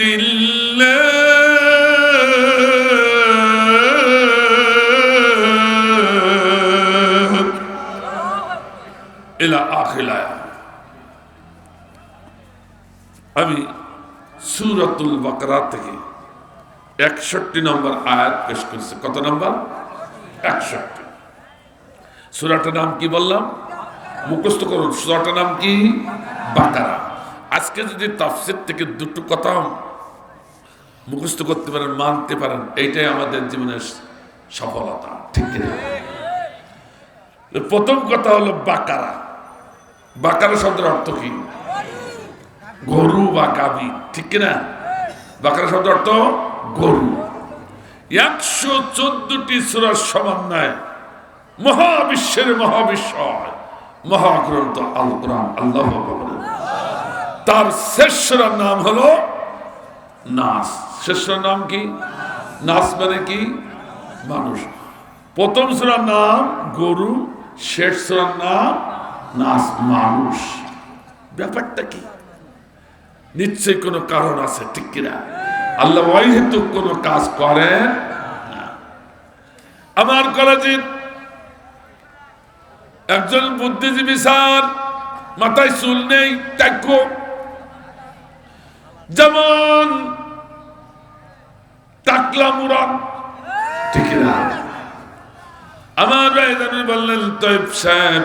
الله إلى آخر الآية। আমি সূরাতুল বাকারা থেকে 61 নম্বর আয়াত পেশ করেছে। কত নম্বর? 61। সূরাটার নাম কি বললাম? মুখস্থ করুন। সূরাটার নাম কি? বাকারা। আজকে যদি তাফসীর থেকে দুটো কথা মুখস্থ করতে পারেন, মানতে পারেন, এইটাই আমাদের জীবনের সফলতা, ঠিক কিনা? প্রথম কথা হলো বাকারা। বাকারা শব্দের অর্থ কি? গরু বা গাভী, ঠিক কিনা? বাকারা শব্দের অর্থ গরু। 114টি সূরার সমন্বয় মহাবিশ্বের মহাবিশ্বয় মহাগ্রন্থ আল কোরআন। আল্লাহ বলেন তার শেষ সূরার নাম হলো নাস। শেষ সূরার নাম কি? নাস মানে কি? মানুষ। প্রথম সূরার নাম গরু, শেষ সূরার নাম নাস, মানুষ। ব্যাপারটা কি? নিশ্চয়ই কোনো কারণ আছে, ঠিক কিনা? আল্লাহ অহেতুক কোনো কাজ করেন না। আমার কলেজের একজন বুদ্ধিজীবী স্যার, মাথায় চুল নেই, ট্যাক্কো, যেমন টাকলা মুরাদ, ঠিক না? আমার ভাইজান বললেন, তৈব সাহেব,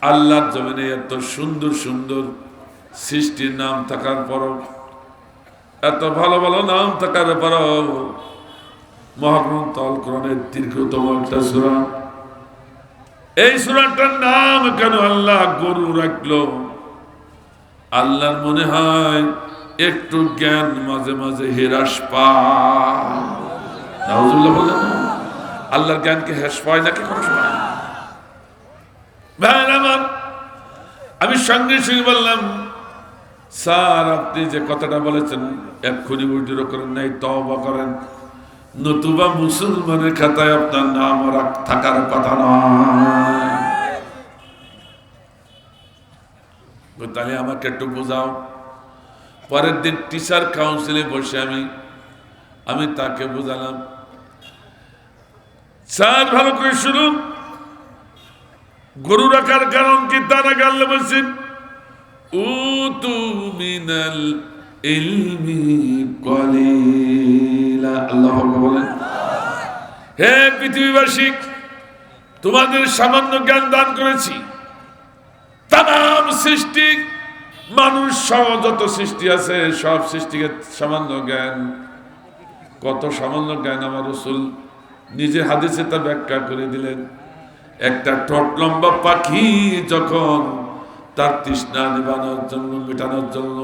আল্লাহর জমিনে এত সুন্দর সুন্দর সৃষ্টির নাম থাকার পরও, এত ভালো ভালো নাম থাকার পরও মহাগ্রন্থ আল কোরআনের দীর্ঘতম একটা সূরা, এই সূরাটার নাম কেন আল্লাহ গরু রাখলো? আল্লাহর মনে হয় একটু জ্ঞান মাঝে মাঝে হ্রাস পায়। নাউজুবিল্লাহ বললেন না? আল্লাহর জ্ঞানকে হ্রাস পায় নাকি কোনো সময়? ভাই আমার, আমি সঙ্গে সঙ্গে বললাম, স্যার আপনি যে কথাটা বলেছেন এক্ষুনি উইড্র করেন নাই, তওবা করেন, নতুবা মুসলমানের খাতায় আপনার নাম থাকার কথা নয়। তাহলে আমাকে একটু বোঝাও। পরের দিন টিচার কাউন্সিলে বসে আমি তাকে বোঝালাম, স্যার ভালো করে শুনুন, গরু রাখার কারণ কি? তারা গাল্লে বলছেন উতু মিনাল ইলমি কলিলা। আল্লাহু আকবার বলেন। হে পৃথিবীবাসী, তোমাদের সামান্য জ্ঞান দান করেছি। তাম সৃষ্টি, মানুষ সহ যত সৃষ্টি আছে সব সৃষ্টিকে সামান্য জ্ঞান। কত সামান্য জ্ঞান আমার রাসূল নিজে হাদিসে তা ব্যাখ্যা করে দিলেন। একটা ঠোঁট লম্বা পাখি যখন তার তৃষ্ণা নিবানোর জন্য, মেটানোর জন্য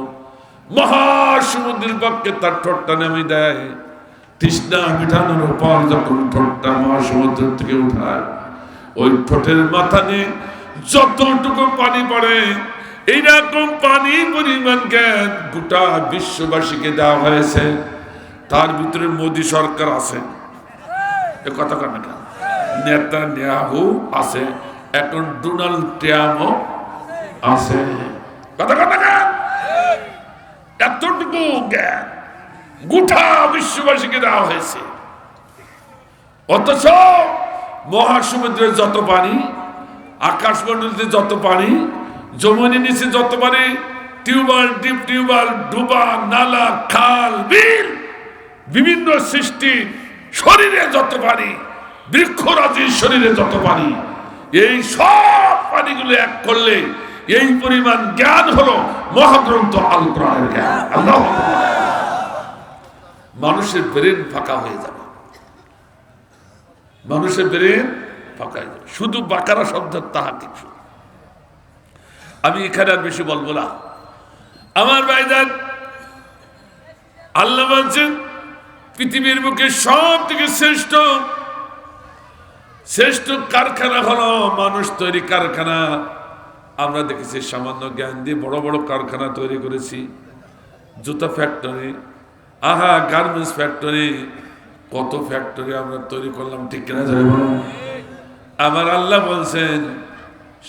মহাসমুদ্রের পক্ষে তার ঠোঁটটা নামিয়ে দেয়, তৃষ্ণা মেটানোর পর যখন ঠোঁটটা মহাসমুদ্র থেকে উঠায়, ওই ঠোঁটের মাথা নিয়ে যতটুকু পানি পড়ে, এইরকম পানি পরিমাণ জ্ঞান গোটা বিশ্ববাসীকে দেওয়া হয়েছে। তার ভিতরে মোদী সরকার আছে, এ কথা কেন না, নেতানিয়াহু আছে, এখন ডোনাল্ড ট্রাম্পও আছে, কথা কেন না। এতটুকু জ্ঞান গোটা বিশ্ববাসীকে দেওয়া হয়েছে। অথচ মহাসমুদ্রের যত পানি, আকাশমণ্ডলীতে যত পানি, জমিনের নিচে যত পানি, টিউবওয়েল, ডিপ টিউবওয়েল, ডুবা, নালা, খাল, বিল, বিভিন্ন সৃষ্টি, শরীরে যত পানি, বৃক্ষরাজির শরীরে যত পানি, এই সব পানিগুলো এক করলে এই পরিমাণ জ্ঞান হলো মহাগ্রন্থ আল কোরআনের জ্ঞান। আল্লাহু আকবার। মানুষের ব্রেন ফাঁকা হয়ে যাবে, মানুষের ব্রেন ফাঁকা হয়ে যাবে শুধু বাকারা শব্দের তাহা কিছু। আমি এখানে আর বেশি বলবো না। আমার ভাইজান, আল্লাহ বলছেন পৃথিবীর বুকে সব থেকে শ্রেষ্ঠ শ্রেষ্ঠ কারখানা হলো মানুষ তৈরি কারখানা। আমরা দেখেছি সামান্য জ্ঞান দিয়ে বড় বড় কারখানা তৈরি করেছি, জুতা ফ্যাক্টরি, আহা গার্মেন্টস ফ্যাক্টরি, কত ফ্যাক্টরি আমরা তৈরি করলাম, ঠিক কিনা যাবে বলুন। আমার আল্লাহ বলছেন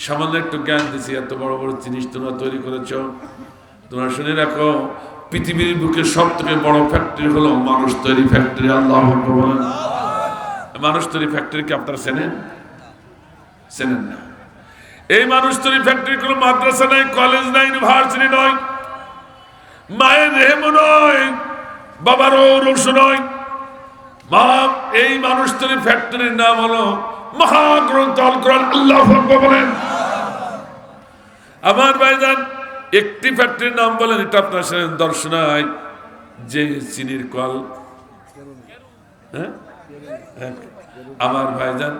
সামান্য একটু জ্ঞান দিছি, এত বড় বড় জিনিস তোমরা তৈরি করেছ। তোমরা শুনে রাখো, পৃথিবীর বুকে সব থেকে বড় ফ্যাক্টরি হলো মানুষ তৈরি ফ্যাক্টরি। আল্লাহু আকবার বলেন। মানুষ তৈরি ফ্যাক্টরি কি আপনারা চেনেন? চেনেন না। এই মানুষ তৈরি ফ্যাক্টরি কোনো মাদ্রাসা নাই, কলেজ নাই, ইউনিভার্সিটি নয়, মায়ের রেহেমও নয়, বাবার ঔরস নয়। মা, এই মানুষ তৈরি ফ্যাক্টরির নাম হলো মহাগ্রন্থ আল কোরআন। আল্লাহু আকবার বলেন। আমার ভাইজান, একটি ফ্যাক্টরির নাম বলেন, এটা আপনার দর্শনায় যে চিনির কল, হ্যাঁ, আমার ভাইজান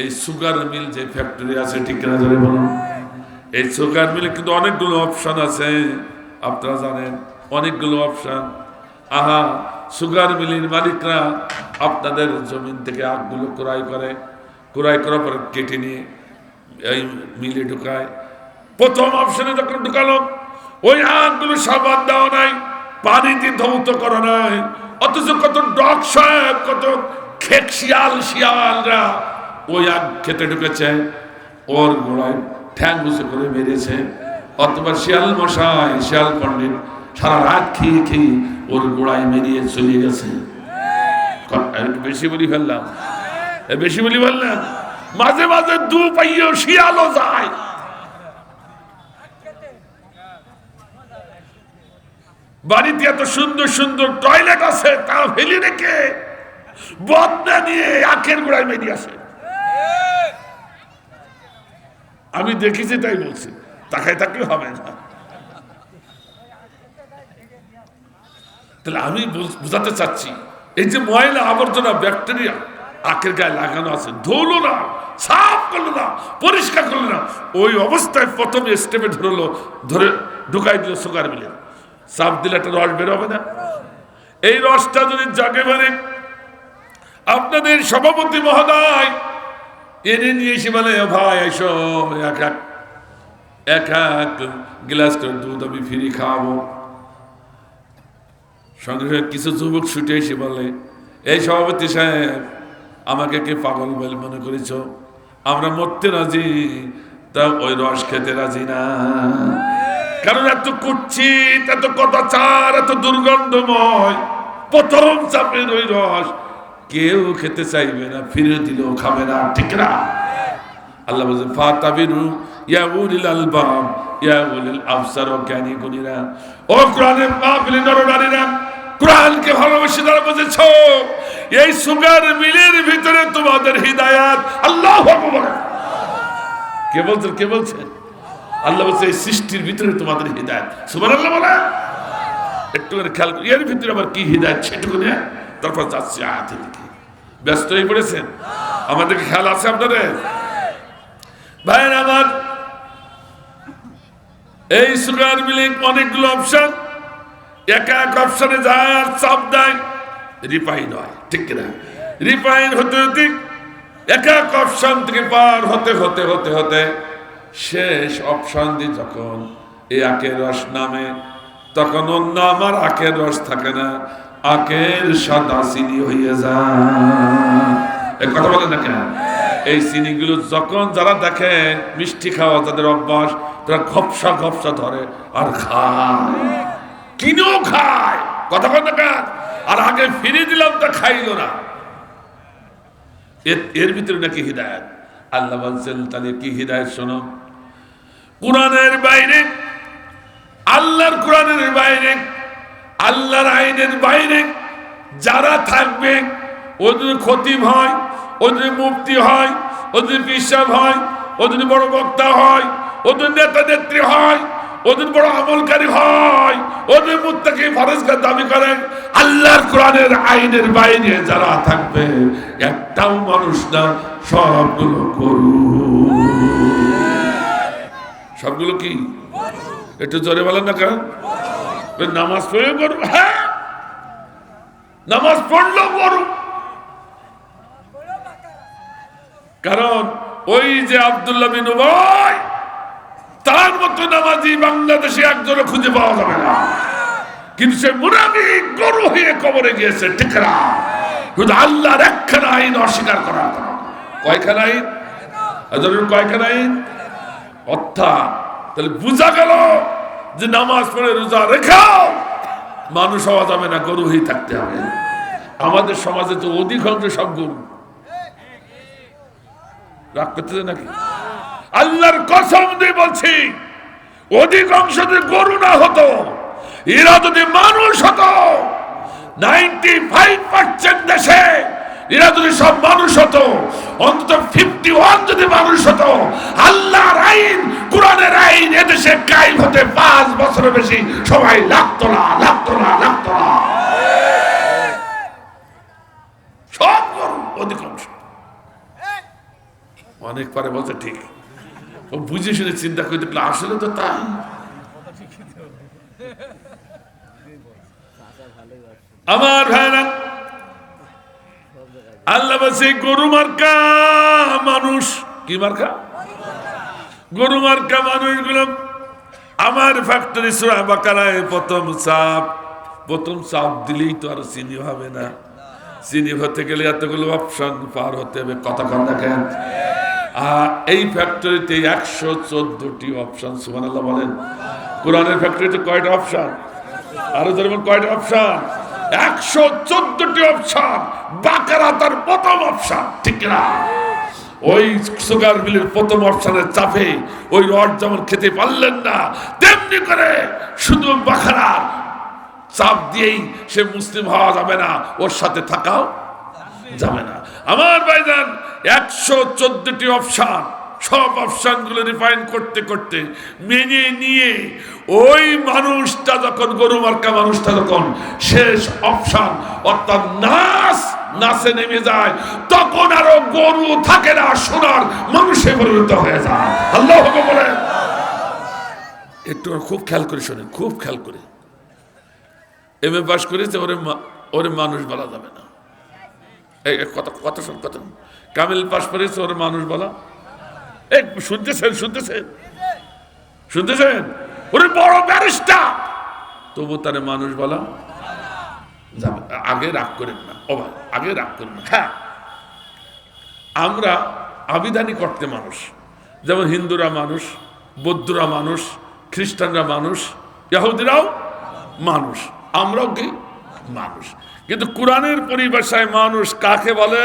এই সুগার মিল যে ফ্যাক্টরি আছে, ঠিক না ধরে বলুন। এই সুগার মিলে কিন্তু অনেকগুলো অপশন আছে, আপনারা জানেন, অনেকগুলো অপশন। আহা, সুগার মিলের মালিকরা আপনাদের জমিন থেকে আগগুলো ক্রয় করে, ক্রয় করার পরে কেটে নিয়ে এই মিলে ঢুকায়। প্রথম অপশনে যখন ঢুকালো, ওই আগগুলো সাবান দেওয়া নাই, পানি দিয়ে ধৌত করা নাই, অথচ কত ডগ সাহেব, কত খেত শিয়ালরা ওই আগ খেতে ঢুকেছে, ওর গোড়ায় ঠ্যাং বুঝে করে মেরেছে। অথবা শিয়াল মশাই, শিয়াল পণ্ডিত সারা রাত খেয়ে খেয়ে ওর গোড়ায় মেরিয়ে চলে গেছে। বেশি বলি ফেললাম, বেশি বলি ফেললাম। মাঝে মাঝে দু পাইও শিয়ালও যায়। বাড়িতে এত সুন্দর সুন্দর টয়লেট আছে, তা ফেলে রেখে বদনা নিয়ে আখের গোড়ায় বেরিয়ে আসে। আমি দেখেছি, তাই বলছি, তাকায় থাকলে হবে না। তাহলে আমি বুঝাতে চাচ্ছি, এই যে ময়লা আবর্জনা ব্যাকটেরিয়া আখের গায়ে লাগানো আছে, ধুলো না, সাফ করলো না, পরিষ্কার করলো না, ওই অবস্থায় প্রথমে স্টেপে ধরে ঢুকাই দিল সুগার মিলে। চাপ দিলে একটা রস বের হবে না? এই রসটা যদি জাগে মানে, আপনাদের সভাপতি মহোদয় এনে নিয়ে এসে বলে, ভাই এসো এক এক গ্লাস করে দুধ আমি ফ্রি খাওয়াবো। সঙ্গে সঙ্গে কিছু যুবক ছুটে এসে বলে, এই সভাপতি সাহেব, আমাকে কে পাগল বলে মনে করেছ? আমরা মরতে রাজি, তা ওই রস খেতে রাজি না। কারণ এত কুচ্ছিত, এত কদাচার, এত দুর্গন্ধময়, প্রথম চাপের ওই রস কেউ খেতে চাইবে না, ফিরে দিলেও খাবে না, ঠিক না? আল্লাহ বলছেন, ফাতাবিরু ইয়া উলিল আলবাব, ইয়া উলিল আবসার, ও জ্ঞানী গুণীরা, ও কোরআনের মাহফিলে নরনারীরা, কোরআনকে ভালোবেসে যারা বুঝেছো, এই সুগার মিলের ভিতরে তোমাদের হিদায়াত। আল্লাহু আকবার। কে বলছেন? কে বলছেন? আল্লাহ বলছে এই সৃষ্টির ভিতরে তোমাদের হিদায়াত। সুবহানাল্লাহ বলে একটু করে খেয়াল করি, এর ভিতরে আবার কি হিদায়াত সেটুকু নিয়ে তারপর যাচ্ছি আয়াতের দিকে। ব্যস্ত হয়ে পড়েছেন? আমাদেরকে খেয়াল আছে আপনাদের? ভাইয়ের আমার, এই সুগার মিলিং অনেকগুলো অপশন, এক এক অপশনে যায় আর চাপ দেয়, রিফাইন হয়, ঠিক কিনা? রিফাইন হতে হতে এক এক অপশন থেকে পার হতে হতে হতে হতে শেষ অপশন দিয়ে যখন এই আখের রস নামে, তখন অন্য আমার আখের রস থাকে না, আখের সাদা চিনি হয়ে যায়। এই কথা বলেন না কেন? এই চিনিগুলো যখন যারা দেখে মিষ্টি খাওয়া তাদের অভ্যাস, তারা ঘপসা ঘপসা ধরে আর খায়, কিনেও খায়। কথা বলেন না কেন? আর আগে ফিরে দিলাম তা খাইল না। এর ভিতরে নাকি হিদায়াত। আল্লাহ বলছেন তাহলে কি হিদায়াত? শোনো, কোরআনের বাইরে, আল্লাহর কোরআনের বাইরে, আল্লাহর আইনের বাইরে যারা থাকবে, ওদের খতিব হয়, ওদের মুফতি হয়, ওদের পিসাব হয়, ওদের বড় বক্তা হয়, ওদের নেতা নেত্রী হয়, ওদের বড় আমলকারী হয়, ওদের মুত্তাকি ফরজগার দাবি করেন, আল্লাহর কোরআনের আইনের বাইরে যারা থাকবে, একটাও মানুষ না, সবগুলো গরু। সবগুলো কি? একটু জোরে বলেন না কেন? নামাজ পড়ে গরু? হ্যাঁ, নামাজ পড়লো গরু। কারণ ওই যে আব্দুল্লাহ বিন উবাই, তার মতো নামাজি বাংলাদেশে একজনও খুঁজে পাওয়া যাবে না, কিন্তু সে মুনাফিক গরু হয়ে কবরে গিয়েছে, ঠিক না? শুধু আল্লাহর একখানা আইন অস্বীকার করার কারণে। কয়খানা আইন? কয়খানা আইন? অর্থাৎ তাহলে বোঝা গেল যে নামাজ পড়ে রোজা রেখাও মানুষ হওয়া যাবে না, গরু হয়ে থাকতে হবে। আমাদের সমাজে তো অধিকাংশ সব গরু। রাগ করতেছে নাকি? আল্লাহর কসম দিয়ে বলছি, অধিকাংশ যদি গরু না হতো, এরা যদি মানুষ হতো, 95% দেশে এরা যদি সব মানুষ হতো, অন্তত 51 যদি মানুষ হতো, আল্লাহর আইন, কোরআনের আইন এদেশে কায়েম হতে 5 বছরের বেশি সময় লাগতো না, লাগতো না, লাগতো না। সব গরু, অধিকাংশ। অনেক পরে বলছে ঠিক, ও বুঝে শুনে চিন্তা করে দেখলো আসলে তো তাই। আমার ভাইরা, আল্লাহ বলছে গরু মার্কা মানুষ। কি মার্কা? গরু মার্কা মানুষগুলো আমার ফ্যাক্টরি সূরা বাকারায় প্রথম চাপ দিলেই তো আর চিনি হবে না। চিনি হতে গেলে এতগুলো অপশন পার হতে হবে। কথা কন দেখেন, এই ফ্যাক্টরিতে 114টি অপশন। সুবহানাল্লাহ বলেন। কোরআনের ফ্যাক্টরিতে কয়টা অপশন? আরো যেমন কয়টা অপশন? 114টি অপশন। বাকারা তার প্রথম অপশন, ঠিক না? ওই সুগার মিলের প্রথম অপশনের চাপে ওই রড যেমন খেতে পারলেন না, তেমনি করে শুধু বাকারা চাপ দিয়েই সে মুসলিম হওয়া যাবে না, ওর সাথে থাকাও যাবে না। আমার ভাইজান, 114টি অপশন, সব অপশনগুলো রিফাইন করতে করতে মেনে নিয়ে ওই মানুষটা যখন, গরু মার্কা মানুষটা যখন শেষ অপশন অর্থাৎ নাসে নেমে যায়, তখন আরো গরু থাকে না, সোনার মানুষে পরিণত হয়ে যায়। আল্লাহু আকবার বলেন। একটু খুব খেয়াল করে শোনেন, খুব খেয়াল করে। এমএ পাস করেছে, ওরে মানুষ বলা যাবে না। কথা কামিল পাস করেছে, ওরে মানুষ বলা। শুনতেছেন? ওরে বড় ব্যারিস্টার, তবু তারে মানুষ বলা যাবে। আগে রাগ করেন না, ও ভাই, আগে রাগ করেন না। হ্যাঁ, আমরা আবিধানিক অর্থে মানুষ, যেমন হিন্দুরা মানুষ, বৌদ্ধরা মানুষ, খ্রিস্টানরা মানুষ, ইহুদিরাও মানুষ, আমরাও কি মানুষ। কিন্তু কোরআনের পরিভাষায় মানুষ কাকে বলে?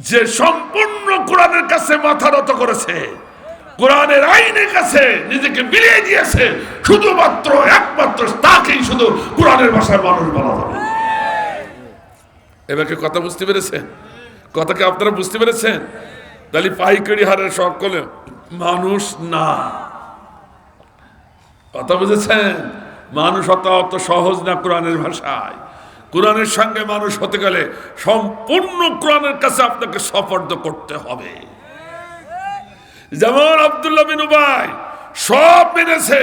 যে সম্পূর্ণ কোরআনের কাছে মাথা নত করেছে, কোরআনের আইনের কাছে নিজেকে বিলিয়ে দিয়েছে, শুধুমাত্র একমাত্র তাকেই শুধু কোরআনের ভাষায় মানুষ বলা যাবে। এবার কি কথা বুঝতে পেরেছেন? কথাকে আপনারা বুঝতে পেরেছেন? তাহলে পাইকারি হারের সকলে মানুষ না। কথা বুঝেছেন? মানুষ অত সহজ না কোরআনের ভাষায়। কোরআনের সঙ্গে মানুষ হতে গেলে সম্পূর্ণ কোরআনের কাছে আপনাকে সফর্দ করতে হবে। যেমন আব্দুল্লাহ বিন উবাই সব মেনেছে,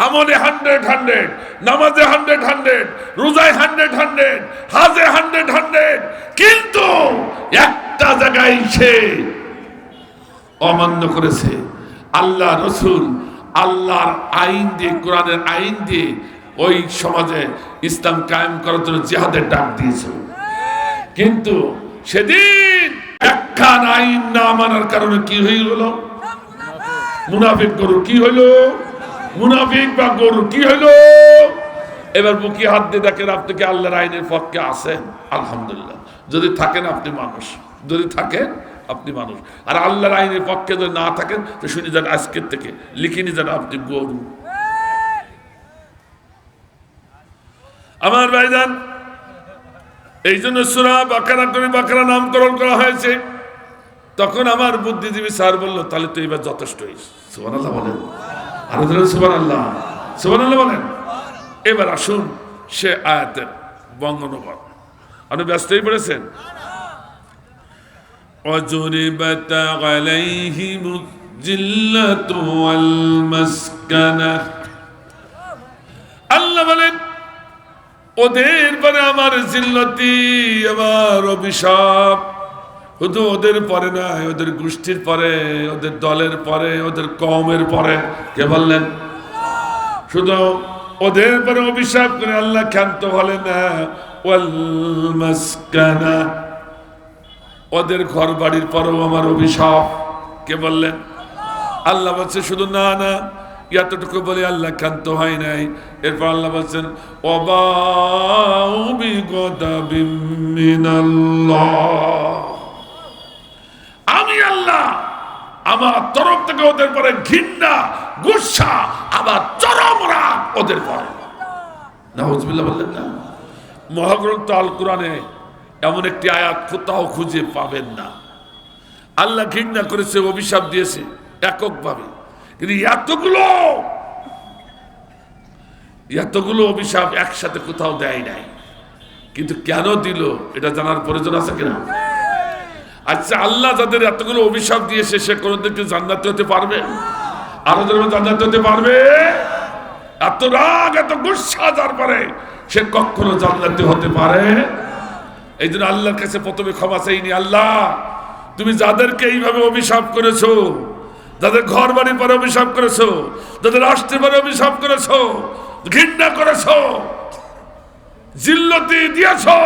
আমলে 100, নামাজে 100, রোজায় 100, হাজে 100, কিন্তু একটা জায়গায় সে অমান্য করেছে। আল্লাহ রসুল আল্লাহর আইন দিয়ে, কোরআনের আইন দিয়ে ওই সমাজে ইসলাম কায়েম করার জন্য জিহাদের ডাক দিয়েছে, কিন্তু সেদিন একখান আইন না মানার কারণে কি হয়ে গেল? মুনাফিক গরু কি হইল? মুনাফিক বা গরু কি হইল? এবার বুকে হাত দিয়ে দেখেন আপনি কি আল্লাহর আইনের পক্ষে আছেন? আলহামদুলিল্লাহ। যদি থাকেন আপনি মানুষ, যদি থাকেন আপনি মানুষ। আর আল্লাহর আইনের পক্ষে যদি না থাকেন তো শুনে যান, আজকের থেকে লিখে নিয়ে যান আপনি গরু। আমার ভাইজান, এই জন্য সূরা বাকারা করে বাকারা নামকরণ করা হয়েছে। তখন আমার বুদ্ধিজীবী স্যার বললো, তাহলে তো এবার যথেষ্ট হয়েছে। সুবহানাল্লাহ বলেন, আরো ধরেন সুবহানাল্লাহ, সুবহানাল্লাহ বলেন। এবার আসুন সে আয়াতের বঙ্গানুবাদ। আপনি ব্যস্ত হয়ে পড়েছেন? وَضُرِبَتْ عَلَيْهِمُ الذِّلَّةُ وَالْمَسْكَنَةُ। আল্লাহ বলেন ওদের পরে আমার জিল্লতি, আমার অভিশাপ শুধু ওদের পরে নয়, ওদের গোষ্ঠীর পরে, ওদের দলের পরে, ওদের কওমের পরে। কে বললেন? শুধু ওদের পরে অভিশাপ করে আল্লাহ ক্ষান্ত হলে না। ওয়াল মাসকানা, ওদের ঘর বাড়ির পরেও আমার অভিশাপ। কে বললেন? আল্লাহ বলছে শুধু না না, এতটুকু বলে আল্লাহ ক্ষান্ত হয় নাই। এরপর আল্লাহ বলছেন ওয়াবাউ বিগদাবিম মিনাল্লাহ, আমি আল্লাহ আমার তরফ থেকে ওদের পরে ঘৃণা, গুসা, আবার চরম রাগ ওদের পরে। নাউজুবিল্লাহ বললেন না? মহাগ্রন্থ আল কোরআনে এমন একটি আয়াত কোথাও খুঁজে পাবেন না। আল্লাহ ঘৃণা করেছে, অভিশাপ দিয়েছে এককভাবে, কিন্তু এতগুলো অভিশাপ একসাথে কোথাও দেয় নাই। কিন্তু কেন দিল এটা জানার প্রয়োজন আছে কিনা? আচ্ছা, আল্লাহ যাদের এতগুলো অভিশাপ দিয়েছে সে কোনদিন জান্নাতে হতে পারবে? আরো যারা জান্নাতে হতে পারবে? এত রাগ, এত গুসা যার পরে সে কখনো জান্নাতে হতে পারে? এই জন্য আল্লাহর কাছে প্রথমে ক্ষমা চাইনি। আল্লাহ, তুমি যাদেরকে এইভাবে অভিশাপ করেছো, যাদের ঘর বাড়ির পরে অভিশাপ করেছো, যাদের রাষ্ট্রের পরে অভিশাপ করেছো, ঘৃণা করেছো, জিল্লতি দিয়েছো,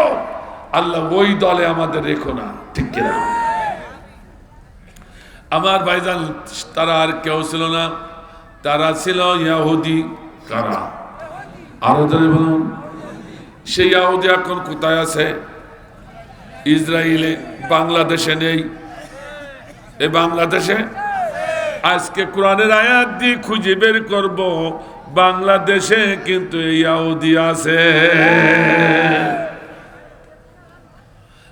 আল্লাহ ওই দলে আমাদের রেখো না। ঠিক কিনা? আমার ভাইজান, তারা আর কেউ ছিল না, তারা ছিল ইহুদি। কারা? আরো ধরে বলুন। সেই ইহুদি এখন কোথায় আছে? ইসরায়েলে, বাংলাদেশে নেই। এই বাংলাদেশে আজকে কোরআনের আয়াত দিয়ে খুঁজে বের করব, বাংলাদেশে কিন্তু ইহুদি আছে।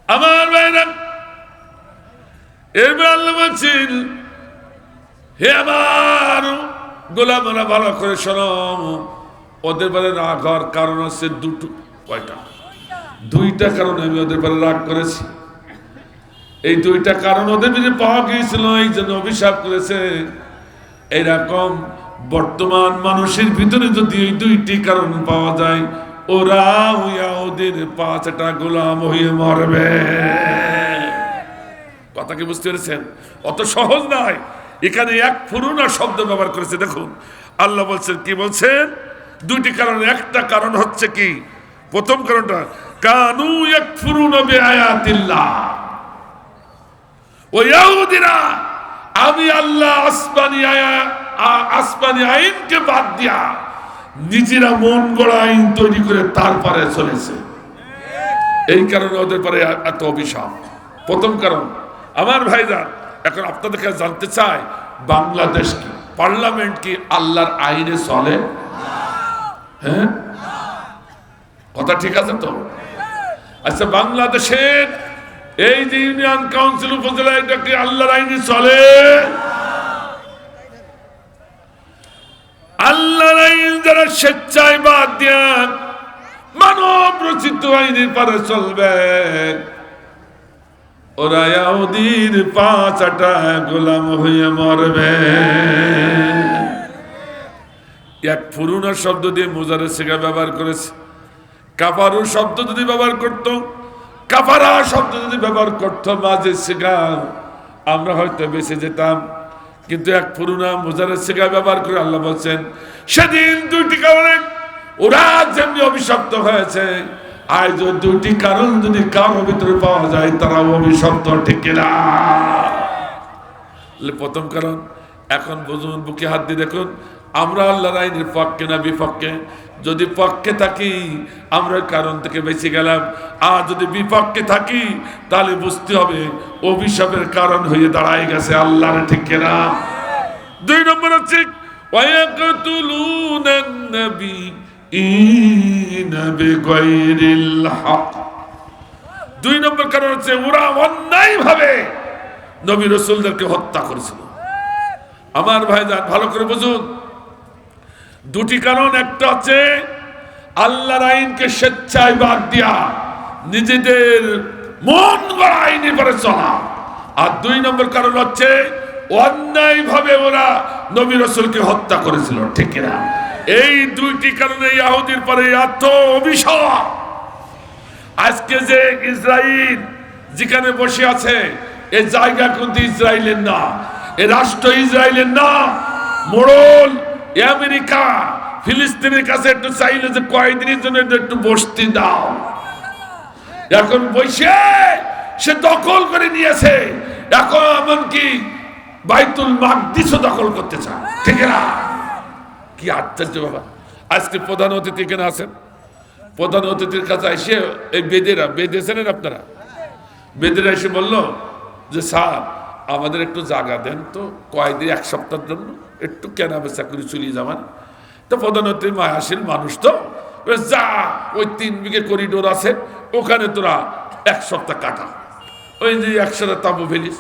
আমার ভাইরা, এরপর আল্লাহ বলছেন, হে আমার গোলামরা ভালো করে শোনো, ওদের পরে রাগ হওয়ার কারণ হচ্ছে দুটো। কয়টা? দুইটা কারণে আমি ওদের পরে রাগ করেছি। এই দুইটা কারণ ওদের ভিতরে পাওয়া গিয়েছিল, এই জন্য অভিশাপ করেছে। এইরকম বর্তমান মানুষের ভিতরে যদি এই দুইটি কারণ পাওয়া যায়, ওরা ওদের 5টা গোলাম হয়ে মরবে। কথা কি বুঝতে পেরেছেন? অত সহজ নয়। এখানে এক ফুরুনা শব্দ ব্যবহার করেছে। দেখুন আল্লাহ বলছেন, কি বলছেন? দুইটি কারণ। একটা কারণ হচ্ছে কি, প্রথম কারণটা কানু ইয়াকফুরুনা বিআয়াতিল্লাহ। ওই ইহুদিরা আমি আল্লাহ আসমানি আইনকে বাদ দিয়া নিজেরা মন গড়া আইন তৈরি করে তারপরে চলেছে। এই কারণে ওদের পরে এত অভিশাপ। প্রথম কারণ। আমার ভাইজান, এখন আপনাদের কাছে জানতে চাই, বাংলাদেশ কি পার্লামেন্ট কি আল্লাহর আইনে চলে? হ্যাঁ, কথা ঠিক আছে তো? আচ্ছা, বাংলাদেশের এই যে ইউনিয়ন কাউন্সিল উপজেলা, এটা কি আল্লাহর আইনে চলে? আল্লাহর আইন যারা স্বেচ্ছায় বাদ দিয়া মানব রচিত আইনের পারে চলবে, ওরা ইহুদির পাঁচটা গোলাম হয়ে মরবে। এক পুরুনা শব্দ দিয়ে মুজারে সিগা ব্যবহার করেছে। কাফারু শব্দ যদি ব্যবহার করত, কাফারা শব্দ যদি ব্যবহার করত মাঝে সিগা, আমরা হয়তো বেঁচে যেতাম। কিন্তু এক পুরুনা মুজারে সিগা ব্যবহার করে আল্লাহ বলছেন, সেদিন দুইটি কারণে ওরা যেমনি অভিশপ্ত হয়েছে, আজ দুইটি কারণ যদি কারো ভিতরে পাওয়া যায় তারা অভিশপ্ত, ঠিক না? প্রথম কারণ, এখন বুঝুন, বুকে হাত দিয়ে দেখুন, আমরা আল্লাহর আইনের পক্ষে না বিপক্ষে? যদি পক্ষে থাকি আমরা কারণ থেকে বেঁচে গেলাম, আর যদি বিপক্ষে থাকি তাহলে বুঝতে হবে অভিশাপের কারণ হয়ে দাঁড়ায় গেছে আল্লাহর, ঠিক না? দুই নম্বর হচ্ছে ওয়ায়াকতুলুনান নাবিয়্যিনা বিগাইরিল হক। দুই নম্বর কারণ হচ্ছে ওরা অন্যায়ভাবে নবী রাসূলদেরকে হত্যা করেছিল। আমার ভাইজান ভালো করে বুঝুন, দুটি কারণ। একটা হচ্ছে আল্লাহর আইনকে স্বেচ্ছায় বাদ দিয়া নিজেদের মন গড়া আইনের পরে চলা। আর দুই নম্বর কারণ হচ্ছে অন্যায়ভাবে ওরা নবী রাসূলকে হত্যা করেছিল, ঠিক না? এই দুইটি কারণে ইহুদির পরে এত অভিশাপ। আজকে যে ইসরায়েল যেখানে বসে আছে, এই জায়গা কিন্তু ইসরায়েলের না, এ রাষ্ট্র ইসরায়েলের না। মোড়ল আমেরিকা ফিলিস্তিনের কাছে একটু চাইলে যে কয়েকদিনের জন্য একটু বসতে দাও, এখন বসে সে দখল করে নিয়েছে। এখন এমনকি বাইতুল মাকদিসও দখল করতে চায়, ঠিক না? কি আশ্চর্য বাবা! আজকে প্রধান অতিথি এখানে আছেন, প্রধান অতিথির কাছে এসে এই বেদেছেন আপনারা, বেদেরা এসে বলল যে স্যার আমাদের একটু জায়গা দেন তো, কয়েকদিন এক সপ্তাহের জন্য একটু কেনা বেচা করে চলিয়ে যাবেন। তো প্রধান অতিথি মায়াশীল মানুষ, তো যা ওই 3 বিঘে করিডোর আছে ওখানে তোরা এক সপ্তাহ কাটা, ওই যে 100 তাবু ফেলিস।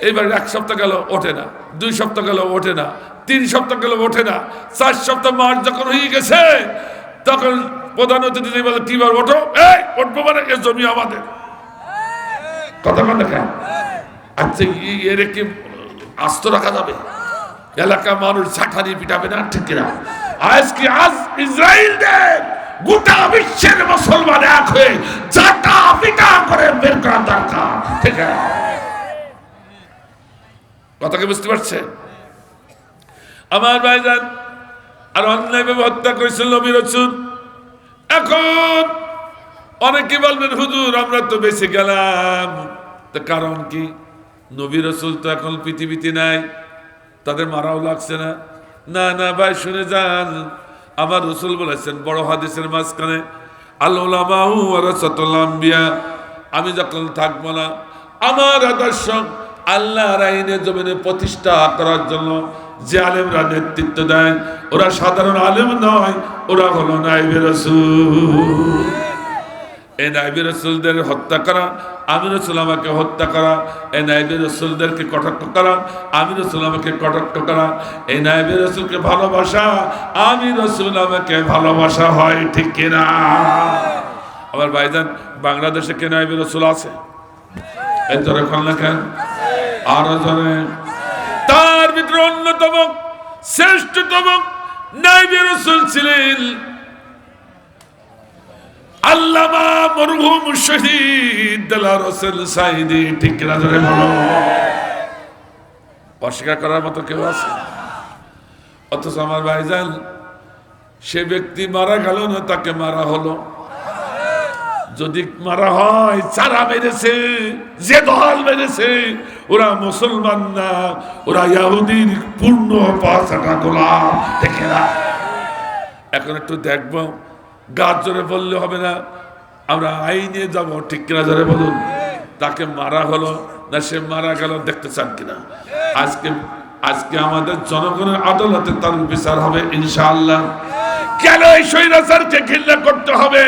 এইবার 1 সপ্তাহ গেল ওঠে না, 2 সপ্তাহ গেল ওঠে না, 3 সপ্তাহ গেল ওঠে না, 4 সপ্তাহ মাস যখন হয়ে গেছে তখন প্রধান অতিথি বলে কিবার ওঠো, এই উঠবো মানে এ জমি আমাদের। কথা বল না কেন? আচ্ছা এর কি আস্ত রাখা যাবে? এলাকা মানুষ ঝাঁটানি পিটাবে না, ঠিক না? আজকে আজ ইসরায়েলদের গোটা বিশ্বের মুসলমান এক হয়ে ঝাঁটা পিটা করে বের করা দরকার, ঠিক না? কথা কি বুঝতে পারছেন আমার ভাইজান? আর অন্যায়ভাবে হত্যা করেছিল নবী রাসূল। এখন অনেকে বলবেন হুজুর আমরা তো বেঁচে গেলাম, তো কারণ কি? নবী রাসূল তো এখন পৃথিবীতে নাই, তাদের মারাও লাগছে না। না না ভাই, শুনে যান, আমার রাসূল বলেছেন বড় হাদিসের মাঝখানে, আল উলামাউ ওয়ারাসাতুল আম্বিয়া, আমি যখন থাকবো না আমার আদর্শ আল্লাহর আইনে জমিনে প্রতিষ্ঠা করার জন্য যে আলেমরা নেতৃত্ব দেয় ওরা সাধারণ আলেম নয়, ওরা হলো নায়েবে রাসূল। এই নায়েবে রাসূলদের হত্যা করা, আমি রাসূল আমাকে হত্যা করা, এই নায়েবে রাসূলদেরকে কটাক্ষ করা, আমি রাসূল আমাকে কটাক্ষ করা, এই নায়েবে রাসূলকে ভালোবাসা, আমি রাসূল আমাকে ভালোবাসা হয়, ঠিক কিনা? আমার ভাইজান বাংলাদেশে কে নায়েবে রাসূল আছে? এই জোরে বল না কেন? আরো জোরে। তার ভিতরে অন্যতম শ্রেষ্ঠতম নায়েবে রাসূল ছিলেন আল্লামা মরহুম শহীদ দেলাওয়ার হোসেন সাঈদী, ঠিক কিনা? জোরে বলো। অস্বীকার করার মতো কেউ আছে? অথচ আমার ভাইজান সে ব্যক্তি মারা গেল না, তাকে মারা হলো। যদি মারা হয়, যারা মেরেছে, যে দল মেরেছে ওরা মুসলমান না, ওরা ইহুদির পূর্ণ পাঁচটা গোলাম, ঠিক না? এখন একটু দেখবো, গাছ জোরে বললে হবে না, আমরা আইনে যাব, ঠিক কিনা? জোরে বলুন। তাকে মারা হলো না সে মারা গেল, দেখতে চান কিনা? আজকে আজকে আমাদের জনগণের আদালতে তার বিচার হবে ইনশাআল্লাহ। কেন এই স্বৈরাচারকে ঘৃণা করতে হবে?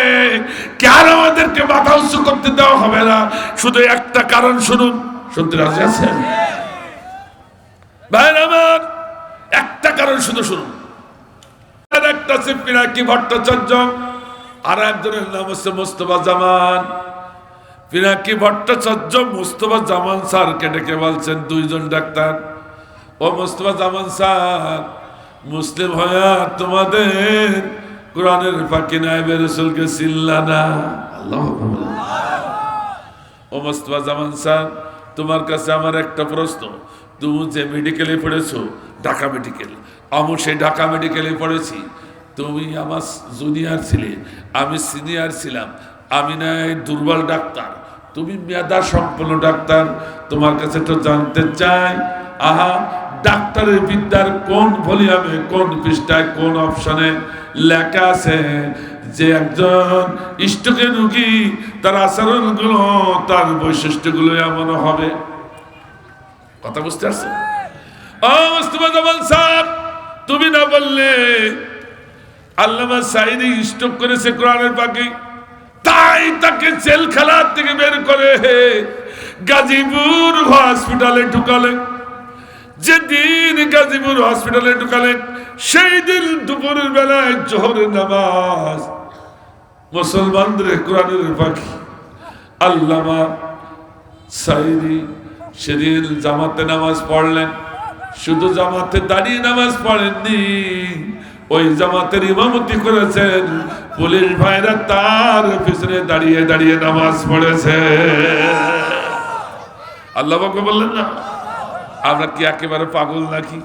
কেন আমাদেরকে মাথা উঁচু করতে দেওয়া হবে না? শুধু একটা কারণ শুনুন। শুনতে রাজি আছেন ভাই আমার? একটা কারণ শুধু শুনুন। একটা আছে পিনাকি ভট্টাচার্য, আর একজনের নাম হচ্ছে মোস্তফা জামান। পিনাকি ভট্টাচার্য মোস্তফা জামান স্যারকে ডেকে বলছেন, দুইজন ডাক্তার, ও মোস্তফা জামান স্যার, মুসলিম হয়া তোমাদের কোরআনের ফাঁকি নায়েবে রাসূলকে চিনলা না। আল্লাহু আকবার। ও মোস্তফা জামান স্যার, তোমার কাছে আমার একটা প্রশ্ন। তুমি যে মেডিকেলে পড়েছো, ঢাকা মেডিকেল, আমি সেই ঢাকা মেডিকেলে পড়েছি। তুমি আমার জুনিয়র ছিলে, আমি সিনিয়র ছিলাম। আমি নাই দুর্বল ডাক্তার, তুমি মেধা সম্পন্ন ডাক্তার। তোমার কাছে তো জানতে চাই, আহা, ডাক্তারের বিদ্যার কোন ভলিউমে, কোন পৃষ্ঠায়, কোন অপশনে লেখা আছে যে একজন স্ট্রোকের রোগী তার আচরণগুলো, তার বৈশিষ্ট্যগুলো এমন হবে? কথা বুঝতে পারছেন? মোস্তফা জামান স্যার, তুমি না বললে আল্লামা সাঈদী স্ট্রোক করেছে কোরআনের পাখি, তাই তাকে জেলখানা থেকে বের করে গাজীপুর হসপিটালে ঢুকালে। যেদিন গাজীপুর হসপিটালে ঢুকালেন, সেই দিন দুপুরের বেলায় জোহরের নামাজ মুসলমানদের কোরআনের পাখি আল্লামা সাঈদী সেদিন জামাতে নামাজ পড়লেন। শুধু জামাতে দাঁড়িয়ে নামাজ পড়েননি, ওই জামাতের ইমামতি করেছেন পুলিশ ভাইরা, তার পিছনে দাঁড়িয়ে দাঁড়িয়ে নামাজ পড়েছে। আল্লাহ পাক বললেন না, আমরা কি একেবারে পাগল নাকি?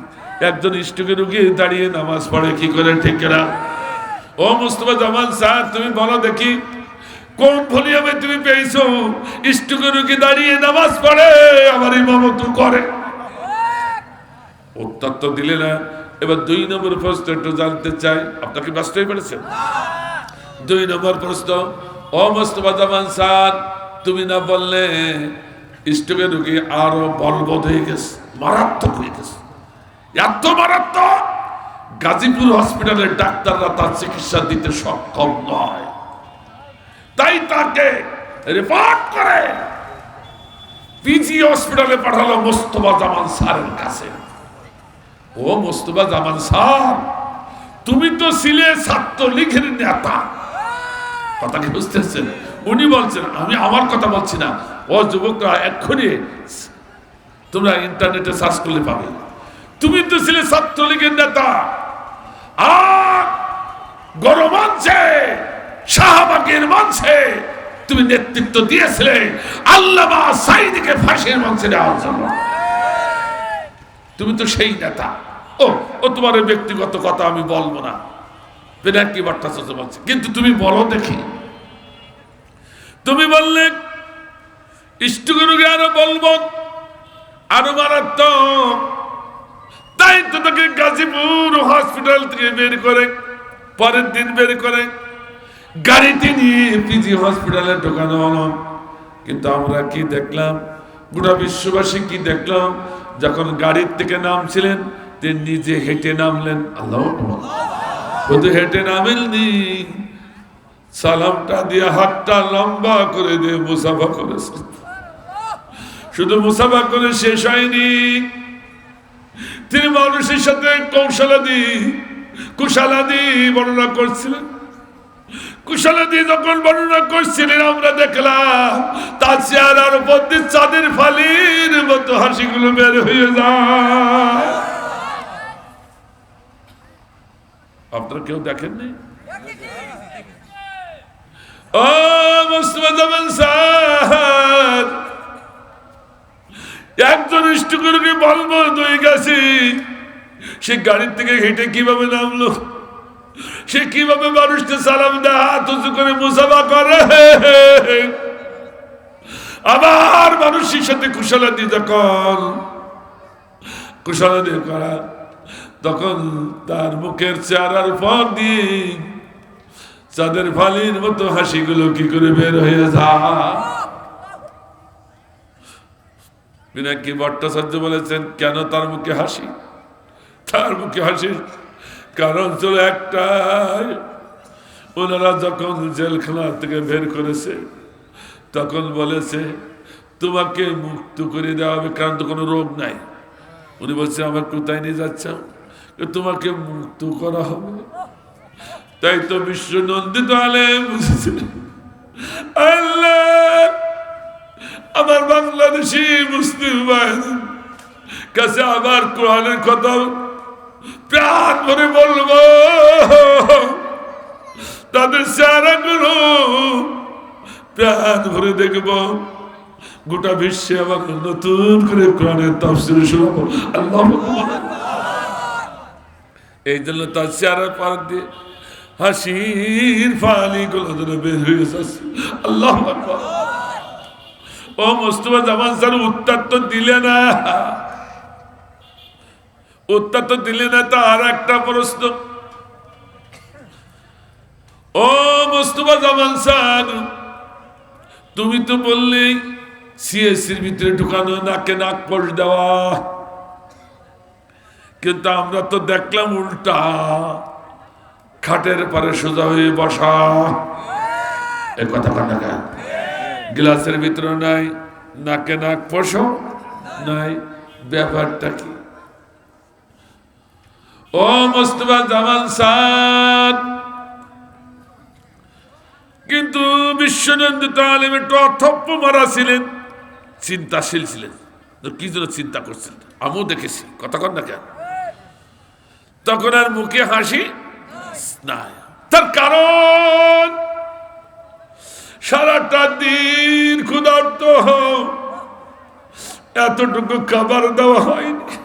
একজন স্ট্রোকের রোগী দাঁড়িয়ে নামাজ পড়ে কি করে, ঠিক না? ও মোস্তফা জামান স্যার, তুমি বলো দেখি, কোন ভলিউমে তুমি পেয়েছো স্ট্রোকের রোগী দাঁড়িয়ে নামাজ পড়ে আমার ইমামত করে? উত্তর তো দিলে না। এবার 2 নম্বর প্রশ্ন একটু জানতে চাই। আপনাকে ব্যস্ত হয়ে পড়েছেন? 2 নম্বর প্রশ্ন, ও মোস্তফা জামান স্যার, তুমি না বললে স্ট্রোকের রোগী আরো বলবৎ হয়ে গেছে, মারাত্মক হয়ে গেছে, এত মারাত্মক গাজীপুর হসপিটালের ডাক্তাররা তার চিকিৎসা দিতে সক্ষম নয়, তাই তাকে রিপোর্ট করে পিজি হসপিটালে পাঠালো মোস্তফা জামান স্যারের কাছে। ও মোস্তফা জামান স্যার, তুমি তো ছিলে ছাত্রলীগের নেতা। কথা কি বুঝতেছেন? উনি বলছেন, আমি আমার কথা বলছি না, ও যুবকরা এক্ষুনি তোমরা ইন্টারনেটে সার্চ করলে পাবে। তুমি তো ছিলে ছাত্রলীগের নেতা, আর গণমঞ্চে, শাহবাগের মঞ্চে তুমি নেতৃত্ব দিয়েছিলে আল্লামা সাঈদীকে ফাঁসির মঞ্চে দেওয়ার জন্য। তুমি তো সেই নেতা। ও তোমার ব্যক্তিগত কথা আমি বলবো না, পিনাকি ভট্টাচার্য বলছে, কিন্তু তুমি বলো দেখি। তুমি বললে স্ট্রোকের রোগী আরো বলবো, আরো মারাত্মক, তাই তো তাকে গাজীপুর হসপিটাল থেকে বের করে, পরের দিন বের করে গাড়িতে নিয়ে পিজি হসপিটালে ঢোকানো হলো। কিন্তু আমরা কি দেখলাম, গোটা বিশ্ববাসী কি দেখলাম, যখন গাড়ির থেকে নামছিলেন তিনি নিজে হেঁটে নামলেন। আল্লাহ, শুধু হেঁটে নামেননি, সালামটা দিয়ে হাতটা লম্বা করে দিয়ে মুসাফা করেছেন। শুধু মুসাফা করে শেষ হয়নি, তিনি মানুষের সাথে কুশলাদি বর্ণনা করছিলেন। কুশলাদি যখন বর্ণনা করছিলেন, আমরা দেখলাম তার চেহারার উপর দিয়ে চাঁদের ফালির মতো হাসিগুলো বের হয়ে যায়। আপনারা কেউ দেখেননি? ও মোস্তফা জামান স্যার, একজন স্ট্রোকের রোগী বলবৎ হয়ে গেছে, সে গাড়ির থেকে হেঁটে কিভাবে নামলো, সে কিভাবে মানুষকে সালাম দেয়, হাত উঁচু করে মুসাফা করে, আবার মানুষের সাথে কুশলাদি যখন কুশলাদি করা, তখন তার মুখের চেহারার উপর দিয়ে চাঁদের ফালির মতো হাসিগুলো কি করে বের হয়ে যায়। পিনাকি ভট্টাচার্য বলেছেন, কেন তার মুখে হাসি? তার মুখে হাসির কারণ ছিল একটাই, ওনারা যখন জেলখানা থেকে বের করেছে তখন বলেছে তোমাকে মুক্ত করে দেওয়া হবে, কারণ তো কোনো রোগ নাই। উনি বলছে আমার কোথায় নিয়ে যাচ্ছ? তোমাকে মুক্ত করা হবে। তাই তো বিশ্ব নন্দিত আলেম বুঝেছিলেন, আল্লাহ আমার বাংলাদেশি মুসলিম ভাইদের কাছে আবার কোরআনের কথা প্রাণ ভরে বলবো, তাদের চেহারাগুলো প্রাণ ভরে দেখবো, গোটা বিশ্বে আবার নতুন করে কোরআনের তাফসীর শোনাবো। আল্লাহ এই জন্য তার চেহারা পার দিয়ে হাসির ফালি গুলো বের হয়ে যাচ্ছে। আল্লাহ ও মোস্তফা জামান স্যার উত্তর তো দিলে না, উত্তর তো দিলে না। তো আর একটা প্রশ্ন, ও মোস্তফা জামান স্যার তুমি তো বললে সিএসির ভিতরে ঢুকানো, নাকে নাক পোষ দেওয়া, কিন্তু আমরা তো দেখলাম উল্টা, খাটের পরে সোজা হয়ে বসা। এ কথা কথা কেন? গ্লাসের ভিতরে নাই, নাকে নাক পোষো নাই, ব্যাপারটা কি? ও মোস্তফা জামান স্যার কিন্তু বিশ্বনন্দিত আলেম একটু অথপ্প মারা ছিলেন, চিন্তাশীল ছিলেন। কি জন্য চিন্তা করছিলেন আমিও দেখেছি, কথা কন না কেন? তখন আর মুখে হাসি নাই। তার কারণ সারাটা দিন ক্ষুধার্ত, এতটুকু খাবার দেওয়া হয়নি,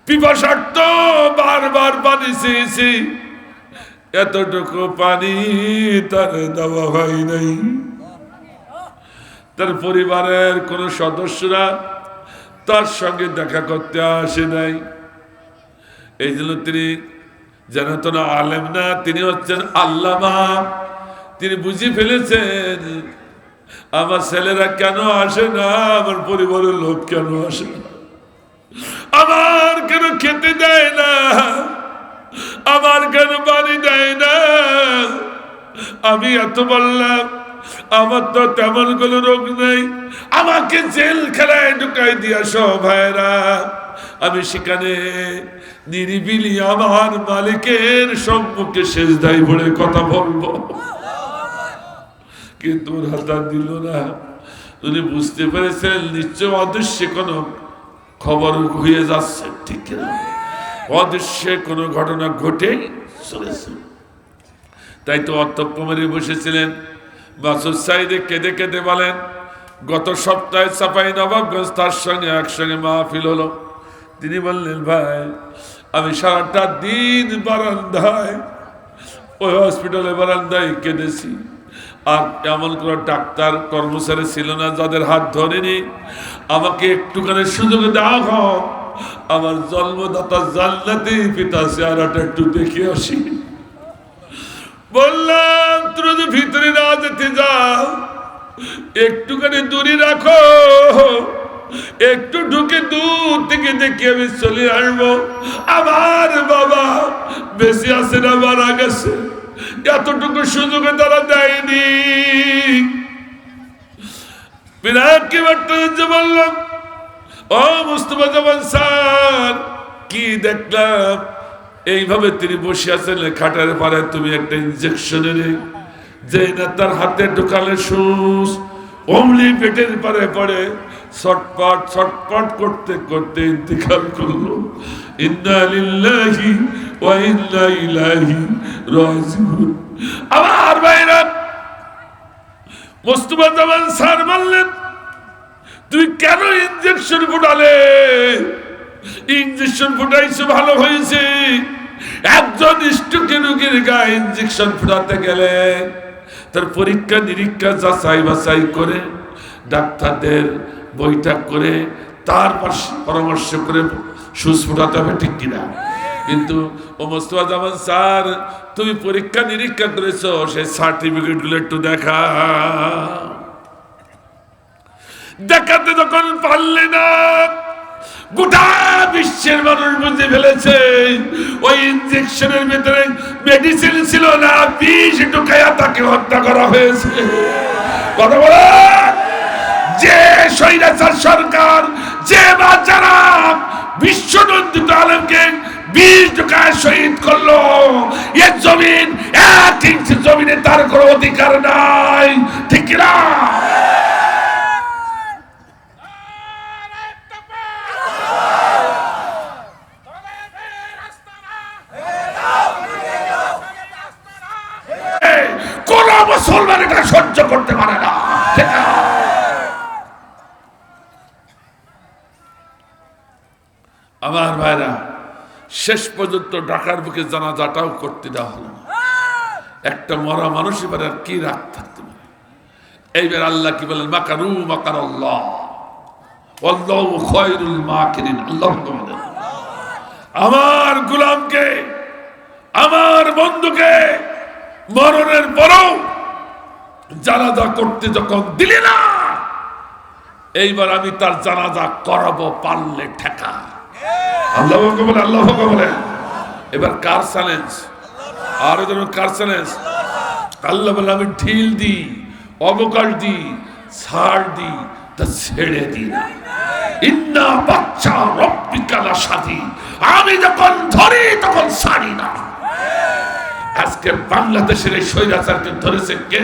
পিপাসার্ত বারবার পানি চেয়েছি, এতটুকু পানি তার দেওয়া হয় নাই। তার পরিবারের কোন সদস্যরা তার সঙ্গে দেখা করতে আসে নাই। এই জন্য তিনি যেন তো না আলেম না, তিনি হচ্ছেন আল্লামা। তিনি বুঝে ফেলেছেন আমার ছেলেরা কেন আসে না, আমার পরিবারের লোক কেন আসে না, আমার কেন খেতে দেয় না, আমার কেন পানি দেয় না। আমি এত বললাম আমার তো তেমন কোনো রোগ নেই, আমাকে জেলখানায় ঢুকাই দিয়া সব ভাইরা, আমি সেখানে নিরিবিলি আমার মালিকের সম্মুখে সেজদায় পড়ে কথা বলবো, কিন্তু ওর হাত দিল না। উনি বুঝতে পেরেছেন নিশ্চয় অদৃশ্যে কোনো খবর হয়ে যাচ্ছে, ঠিক না? অদৃশ্যে কোনো ঘটনা ঘটে চলেছে। তাই তো অত্যপ্প মেরে বসেছিলেন। মাসুদ সাইদে কেঁদে কেঁদে বলেন, গত সপ্তাহে চাপাই নবাবগঞ্জ তার সঙ্গে একসঙ্গে মাহফিল হলো। তিনি বললেন ভাই আমি সারাটা দিন বারান্দায়, ওই হসপিটালে বারান্দায় কেঁদেছি, আর এমন কোন ডাক্তার কর্মচারী ছিল না যাদের হাত ধরেনি। আমাকে একটুখানি সুযোগ দেওয়া হোক, আমার জন্মদাতা জান্নাতি পিতা চেহারাটা একটু দেখে আসি। বললাম তুমি যদি ভিতরে না যেতে যাও, একটুখানি দূরে রাখো, একটু ঢুকে দূর থেকে দেখে আমি চলে আসবো। আমার বাবা বেশি আছে না মারা গেছে, এতটুকু সুযোগে তারা দেয়নি। পিনাকি ভট্টাচার্য বললাম, ও মুস্তফা জামান স্যার কি দেখলাম, এইভাবে তিনি বসে আছেন খাটের পারে, তুমি একটা ইনজেকশন এনে যে না তার হাতে ঢোকালে সুস অমলি পেটের পারে পড়ে ছটপট ছটপট করতে করতে ইন্তিকাল করলো। ইন্না লিল্লাহি ওয়া ইন্না ইলাইহি রাজিউন। আমার ভাইরা, মুস্তফা জামান স্যার বললেন তুই কেন ইনজেকশন ফুটালে? ইনজেকশন ফুটাইছে ভালো হয়েছে, একজন স্ট্রোক রোগীর গায়ে ইনজেকশন ফুটাতে গেলে তার পরীক্ষা নিরীক্ষা যাচাই বাছাই করে ডাক্তারদের বৈঠক করে তার পরামর্শ করে সুচ ফুটাতে হবে, ঠিক কিনা? কিন্তু ও মোস্তফা জামান স্যার তুমি পরীক্ষা নিরীক্ষা করেছো, সেই সার্টিফিকেট গুলো একটু দেখা। দেখাতে যখন পারলে না, গোটা বিশ্বের মানুষ বুঝে ফেলেছে ওই ইনজেকশনের ভিতরে মেডিসিন ছিল না, বিষ ঢুকাইয়া তাকে হত্যা করা হয়েছে। কথা বলে যে স্বৈরাচার সরকার, যে বা যারা বিশ্বনন্দিত আলেমকে বিষ ঢুকায় শহীদ করলো, এর জমিন 1 ইঞ্চি জমিনে তার কোনো অধিকার নাই, ঠিক না? কোন মুসলমান এটা সহ্য করতে পারে না, ঠিক না? আমার ভাইরা, শেষ পর্যন্ত ঢাকার বুকে জানাজাটাও করতে দেওয়া হলো না। একটা মরা মানুষ এবার আর কি রাগ থাকতে পারে? এইবার আল্লাহ কি বলেন? মাকারু মাকারাল্লাহ ওয়াল্লাহু খায়রুল মাকিরিন। আল্লাহ বলেন, আমার গোলামকে, আমার বন্ধুকে মরণের পরও জানাজা করতে যখন দিলি না, এইবার আমি তার জানাজা করাবো পারলে ঠেকা। আল্লাহ বলে, আল্লাহ বলেন। এবার কার চ্যালেঞ্জ? আরো যেন কার চ্যালেঞ্জ? আল্লাহ বলে, আমি ঢিল দিই, অবকাশ দিই, ছাড় দিই, তা ছেড়ে দিই না। ইন্না বাচ্চা রব্বিকা লাশাদীদ, আমি যখন ধরি তখন ছাড়ি না। আজকে বাংলাদেশের এই স্বৈরাচারকে ধরেছে কে?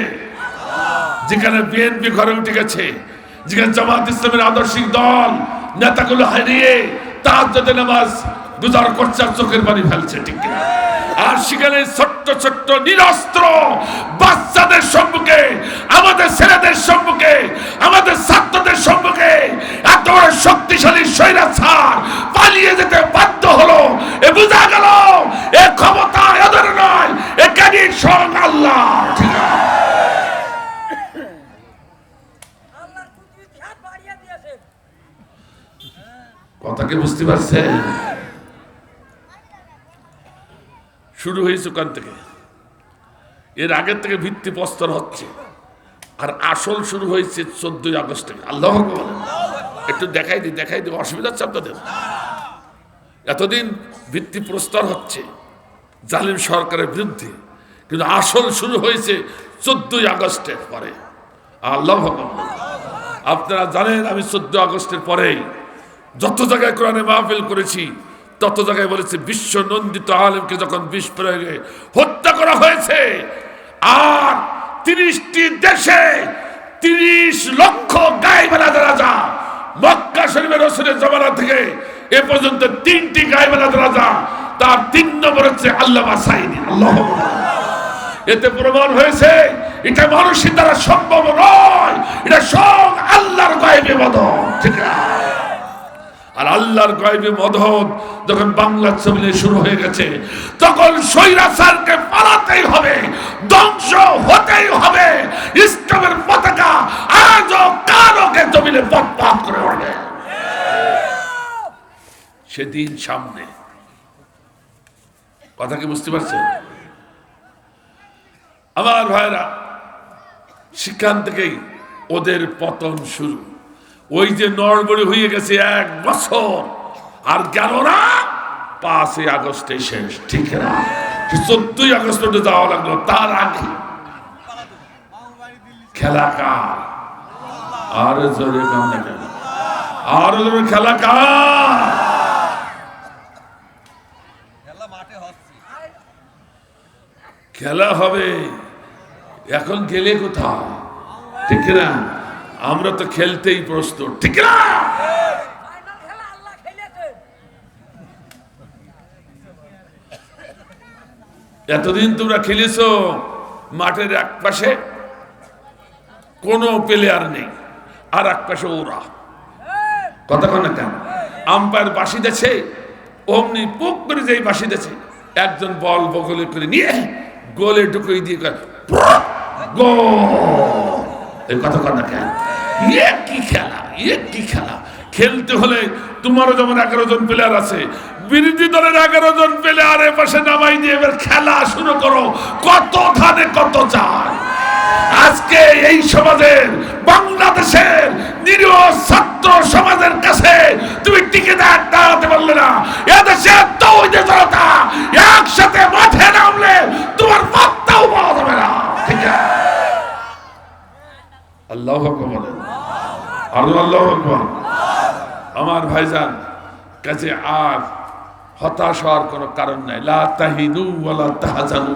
যেখানে বিএনপি ঘরে উঠে গেছে, যেখানে জামাত ইসলামের আদর্শিক দল নেতাগুলো হারিয়ে তাহাজ্জুদে নামাজ গুজার করছে আর চোখের পানি ফেলছে, ঠিক কিনা? আর সেখানে ছোট্ট ছোট্ট নিরস্ত্র বাচ্চাদের সম্মুখে, আমাদের ছেলেদের সম্মুখে, আমাদের ছাত্রদের সম্মুখে এত বড় শক্তিশালী স্বৈরাচার পালিয়ে যেতে বাধ্য হলো। এ বোঝা গেল এ ক্ষমতা এদের নয়, এ জ্ঞানী স্বয়ং আল্লাহ, ঠিক না? কথা কি বুঝতে পারছেন? শুরু হয়েছে ওখান থেকে, এর আগের থেকে ভিত্তি প্রস্তর হচ্ছে, আর আসল শুরু হয়েছে 14 আগস্ট থেকে। আল্লাহ একটু দেখাই দিই, অসুবিধা হচ্ছে আপনাদের? এতদিন ভিত্তি প্রস্তর হচ্ছে জালিম সরকারের বিরুদ্ধে, কিন্তু আসল শুরু হয়েছে 14 আগস্টের পরে। আল্লাহ আপনারা জানেন, আমি 14 আগস্টের পরেই যত জায়গায় কোরআনে মাহফিল করেছি, তত জায়গায় বলেছে বিশ্ব নন্দিত আলেমকে যখন বিষ প্রয়োগে হত্যা করা হয়েছে, আর 30টি দেশে 30 লক্ষ গায়েবালা রাজা, মক্কা শরীফের রাসূলের জামানা থেকে এ পর্যন্ত 3টি গায়েবালা রাজা, তার 3 নম্বর হচ্ছে আল্লামা সাঈদী। আল্লাহ, এতে প্রমাণ হয়েছে এটা মানুষের দ্বারা সম্ভব নয়, এটা সব আল্লাহর গায়েবী মদদ, ঠিক না? আর আল্লাহর গায়েবী মদদ যখন বাংলার জমিনে শুরু হয়ে গেছে, তখন স্বৈরাচারকে পালাতেই হবে, ধ্বংস হতেই হবে। ইসলামের পতাকা আজও কারোকে জমিনে বরবাদ করে ওঠে। সেদিন সামনে, কথা কি বুঝতে পারছেন আমার ভাইরা? সেখান থেকেই ওদের পতন শুরু। ওই যে নড়বড়ে হয়ে গেছে 1 বছর, আর গেল না 5 আগস্টে শেষ, ঠিক না? 14 আগস্টে যাওয়া লাগলো। তার আগে খেলা কার? আর জোরে কান্না কেন? আর জোরে খেলা কার? খেলা হবে। এখন গেলে কোথায়, ঠিক না? আমরা তো খেলতেই প্রস্তুত, ঠিক না? এতদিন তোমরা খেলেছো, মাঠের এক পাশে কোনো প্লেয়ার নেই, আর এক পাশে ওরা। কথা কন না কেন? আম্পায়ার বাঁশি দিয়েছে, অমনি পুক করে যেই বাঁশি দিয়েছে, একজন বল বগলে করে নিয়ে গোলে ঢুকিয়ে দিয়ে গোল। এই কথা কন না কেন? কি খেলা, কি খেলা! খেলতে হলে তোমারও যেমন 11 জন প্লেয়ার আছে, বিরোধী দলের 11 জন প্লেয়ার পাশে নামাই দিয়ে এবার খেলা শুরু করো। কত ধানে কত চায়। আজ আজকে এই সমাজের বাংলাদেশের নিরীহ ছাত্র সমাজের কাছে তুমি টিকে দাঁড়াতে পারলে না। এদেশে তৌহিদের জনতা একসাথে মাঠে নামলে তোমার মাথাও পাওয়া যাবে না। ঠিক আছে, আল্লাহু আকবার বলেন, আর আল্লাহু আকবার। আমার ভাইজান কাছে আর হতাশ হওয়ার কোনো কারণ নাই। লা তাহিনু ওয়ালা তাহজানু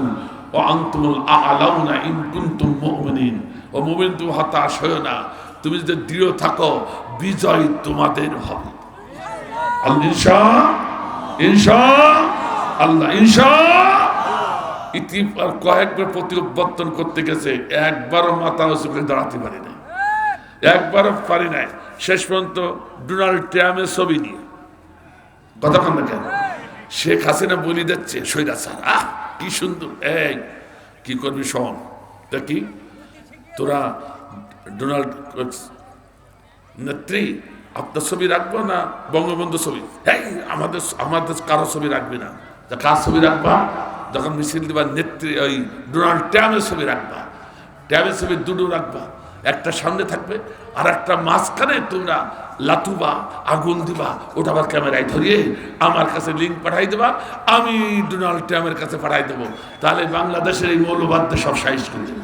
ওয়া আনতুমুল আ'লাউনা ইন কুনতুম মুমিনিন। ও মুমিন, তুমি হতাশ হয়ো না, তুমি যদি দৃঢ় থাকো বিজয় তোমাদের হবে। ইনশাআল্লাহ ইতিবার কয়েকবার প্রতিবর্তন করতে গেছে, একবারও মাথা উঁচু করে দাঁড়াতে পারি না, একবারও পারি নাই। শেষ পর্যন্ত ডোনাল্ড ট্রাম্পের ছবি নিয়ে কথা বল না কেন, শেখ হাসিনা বলি দিচ্ছে স্বৈরাচার। কি সুন্দর, এই কি করবি শোন, তা কি তোরা ডোনাল্ড নেত্রী আপনার ছবি রাখবো না বঙ্গবন্ধু ছবি? এই আমাদের কারো ছবি রাখবি না। কার ছবি রাখবা? যখন মিছিল দিবা নেত্রী ওই ডোনাল্ড ট্রাম্পের ছবি রাখবা। ট্রাম্পের ছবি দুটো রাখবা, একটা সামনে থাকবে আর একটা মাঝখানে তোমরা লাতুবা, আগুন দিবা, ওটা আবার ক্যামেরায় ধরিয়ে আমার কাছে লিঙ্ক পাঠাই দেবা, আমি ডোনাল্ড ট্রাম্পের কাছে পাঠাই দেবো। তাহলে বাংলাদেশের এই মৌলবাদদের সব সাইজ করে দেবে।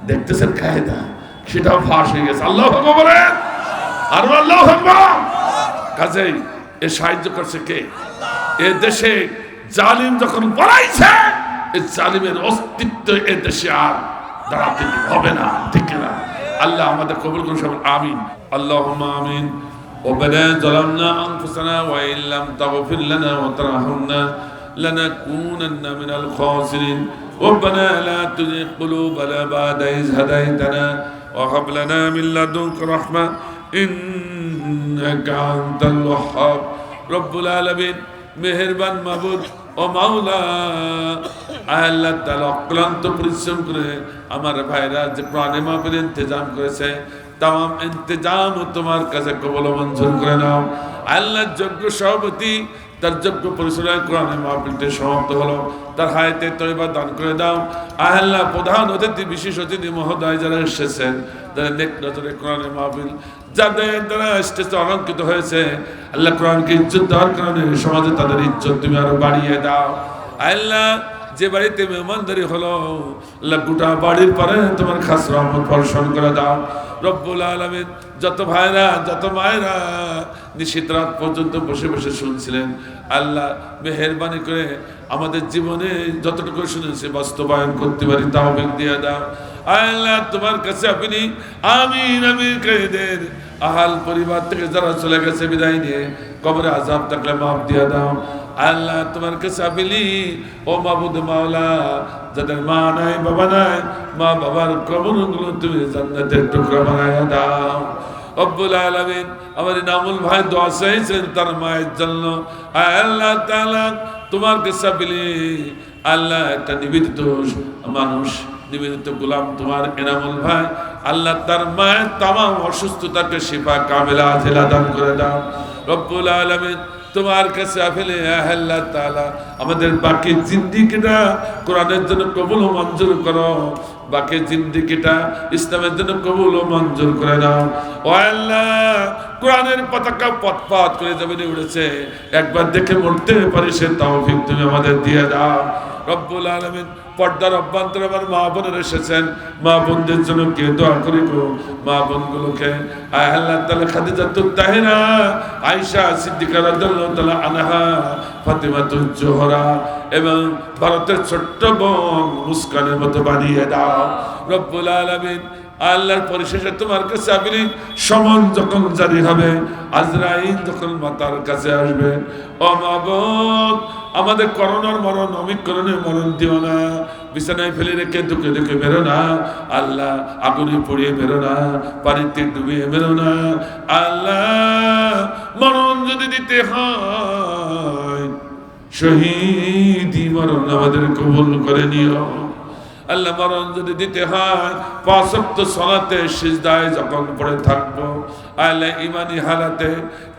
দেখতেছেন কায়দা, সেটাও ফাঁস হয়ে গেছে। আল্লাহু আকবার বলেন, আর আল্লাহু আকবার। কাজেই এ সাহায্য করছে কে? এ দেশে জালিম যখন পড়াইছে, এই জালিমের অস্তিত্ব এ দেশে আর দাঁড়াতে হবে না। ঠিক না? আল্লাহ আমাদের কবুল করুন সবাই, আমিন। আল্লাহুম্মা আমিন। ربنا ظلمنا أنفسنا وإن لم تغفر لنا وترحمنا لنكونن من الخاسرين ربنا لا تزغ قلوبنا بعد إذ هديتنا وهب لنا من لدنك رحمة إنك أنت الوهاب رب العالمين মেহেরবান মাবুদ ও মাওলা, আল্লাহ তাআলা অক্লান্ত পরিশ্রম করে আমার ভাইরা যে কোরআনে মাহফিল ইন্তজাম করেছে, তাম ইন্তজাম তোমার কাছে কবুল মঞ্জুর করে নাও। আল্লাহ যোগ্য সভাপতি তার যোগ্য পরিচালনায় কোরআনে মাহফিলটি সমাপ্ত হলো, তার হায়াতে তয়বা দান করে দাও। আল্লাহ প্রধান অতিথি বিশেষ অতিথি মহোদয় যারা এসেছেন, যারা নেক নজরে কোরআনে মাহফিল যাদের দ্বারা স্টেজে অলঙ্কিত হয়েছে, আল্লাহ কোরআনকে ইজ্জত দেওয়ার কারণে সমাজে তাদের ইজ্জত তুমি আরো বাড়িয়ে দাও। আল্লাহ যে বাড়িতে মেহমানদারি হলো, আল্লাহ গোটা বাড়ির পরে তোমার খাস রহমত বর্ষণ করে দাও। রব্বুল আলামিন যত ভাইরা যত মায়েরা নিশিত রাত পর্যন্ত বসে বসে শুনছিলেন, আল্লাহ মেহেরবানি করে আমাদের জীবনে যতটুকু শুনেছি বাস্তবায়ন করতে পারি তাওফিক দিয়ে দাও। আল্লাহ তোমার কাছে আপনি আমিন আমিন কায়দের আহাল পরিবার থেকে যারা চলে গেছে বিদায় নিয়ে কবরে আযাব থাকলে মাফ দিয়ে দাও। আল্লাহ তোমার কাছে আপিলি ও মাবুদ মাওলা, যাদের মা নাই বাবা নাই, মা বাবার কবরগুলো তুমি জান্নাতের টুকরা বানায়া দাও। রব্বুল আলামিন আমার নামুল ভাই দোয়া চাইছেন তার মায়ের জন্য, আল্লাহ তাআলা তোমার কাছে আপিলি আল্লাহ একটা নিবেদিত মানুষ, নিবেদিত গোলাম তোমার এনামুল ভাই, আল্লাহ তার মায়ের তামাম অসুস্থতাকে শিফা কামিলা আজিলা দান করে দাও। রব্বুল আলামিন তোমার কাছে আফেলে আল্লাহ তাআলা আমাদের বাকি জিন্দেগিটা কোরআনের জন্য কবুল ও মঞ্জুর করো, বাকি জিন্দেগিটা ইসলামের জন্য কবুল ও মঞ্জুর করে দাও। ও আল্লাহ কোরআনের পতাকা পথ করে জমিনে উড়েছে, একবার দেখে মরতে পারি সে তৌফিক তুমি আমাদের দিয়ে দাও। রব্বুল আলামিন পর্দার অভ্যন্তরে আমার মা বোনেরা এসেছেন, মা বোনদের জন্য কে দোয়া করি গো, মা বোনগুলোকে আল্লাহ তাআলা খাদিজাতুত তাহিরা, আয়েশা সিদ্দিকা রাদিয়াল্লাহু তাআলা আনহা, ফাতিমাতুজ জোহরা এবং ভারতের ছোট্ট বোন মুস্কানের মতো বানিয়ে দাও। রব্বুল আলামিন আল্লাহর পরিশেষে তোমার কাছে আপনি সমন যখন জারি হবে, আজরাইল যখন মাতার কাছে আসবে, ও মাবুদ আমাদের করোনার মরণ অমিক্রণের মরণ দিও না, বিছানায় ফেলে রেখে দুঃখে দুঃখে বেরো না, আল্লাহ আগুনে পুড়িয়ে বেরো না, পানিতে ডুবিয়ে বেরো না। আল্লাহ মরণ যদি দিতে হয় শহীদি মরণ আমাদের কবুল করে নিও। আল্লাহ মরণ যদি দিতে হয় ৫ ওয়াক্ত সালাতে সিজদায় যখন পড়ে থাকবো, আলে ইমানি হালাতে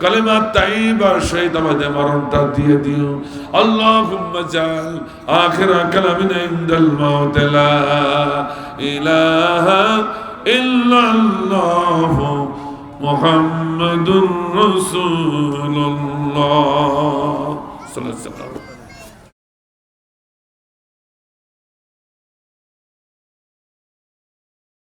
কালিমা তাইয়্যিবার সহিত আমাদের মরণটা দিয়ে দিও আল্লাহুম্মা জাল আখিরা কালামিনা ইনদাল মাউত লা ইলাহা ইল্লাল্লাহ মুহাম্মাদুর রাসূলুল্লাহ সাল্লাল্লাহু আলাইহি ওয়াসাল্লাম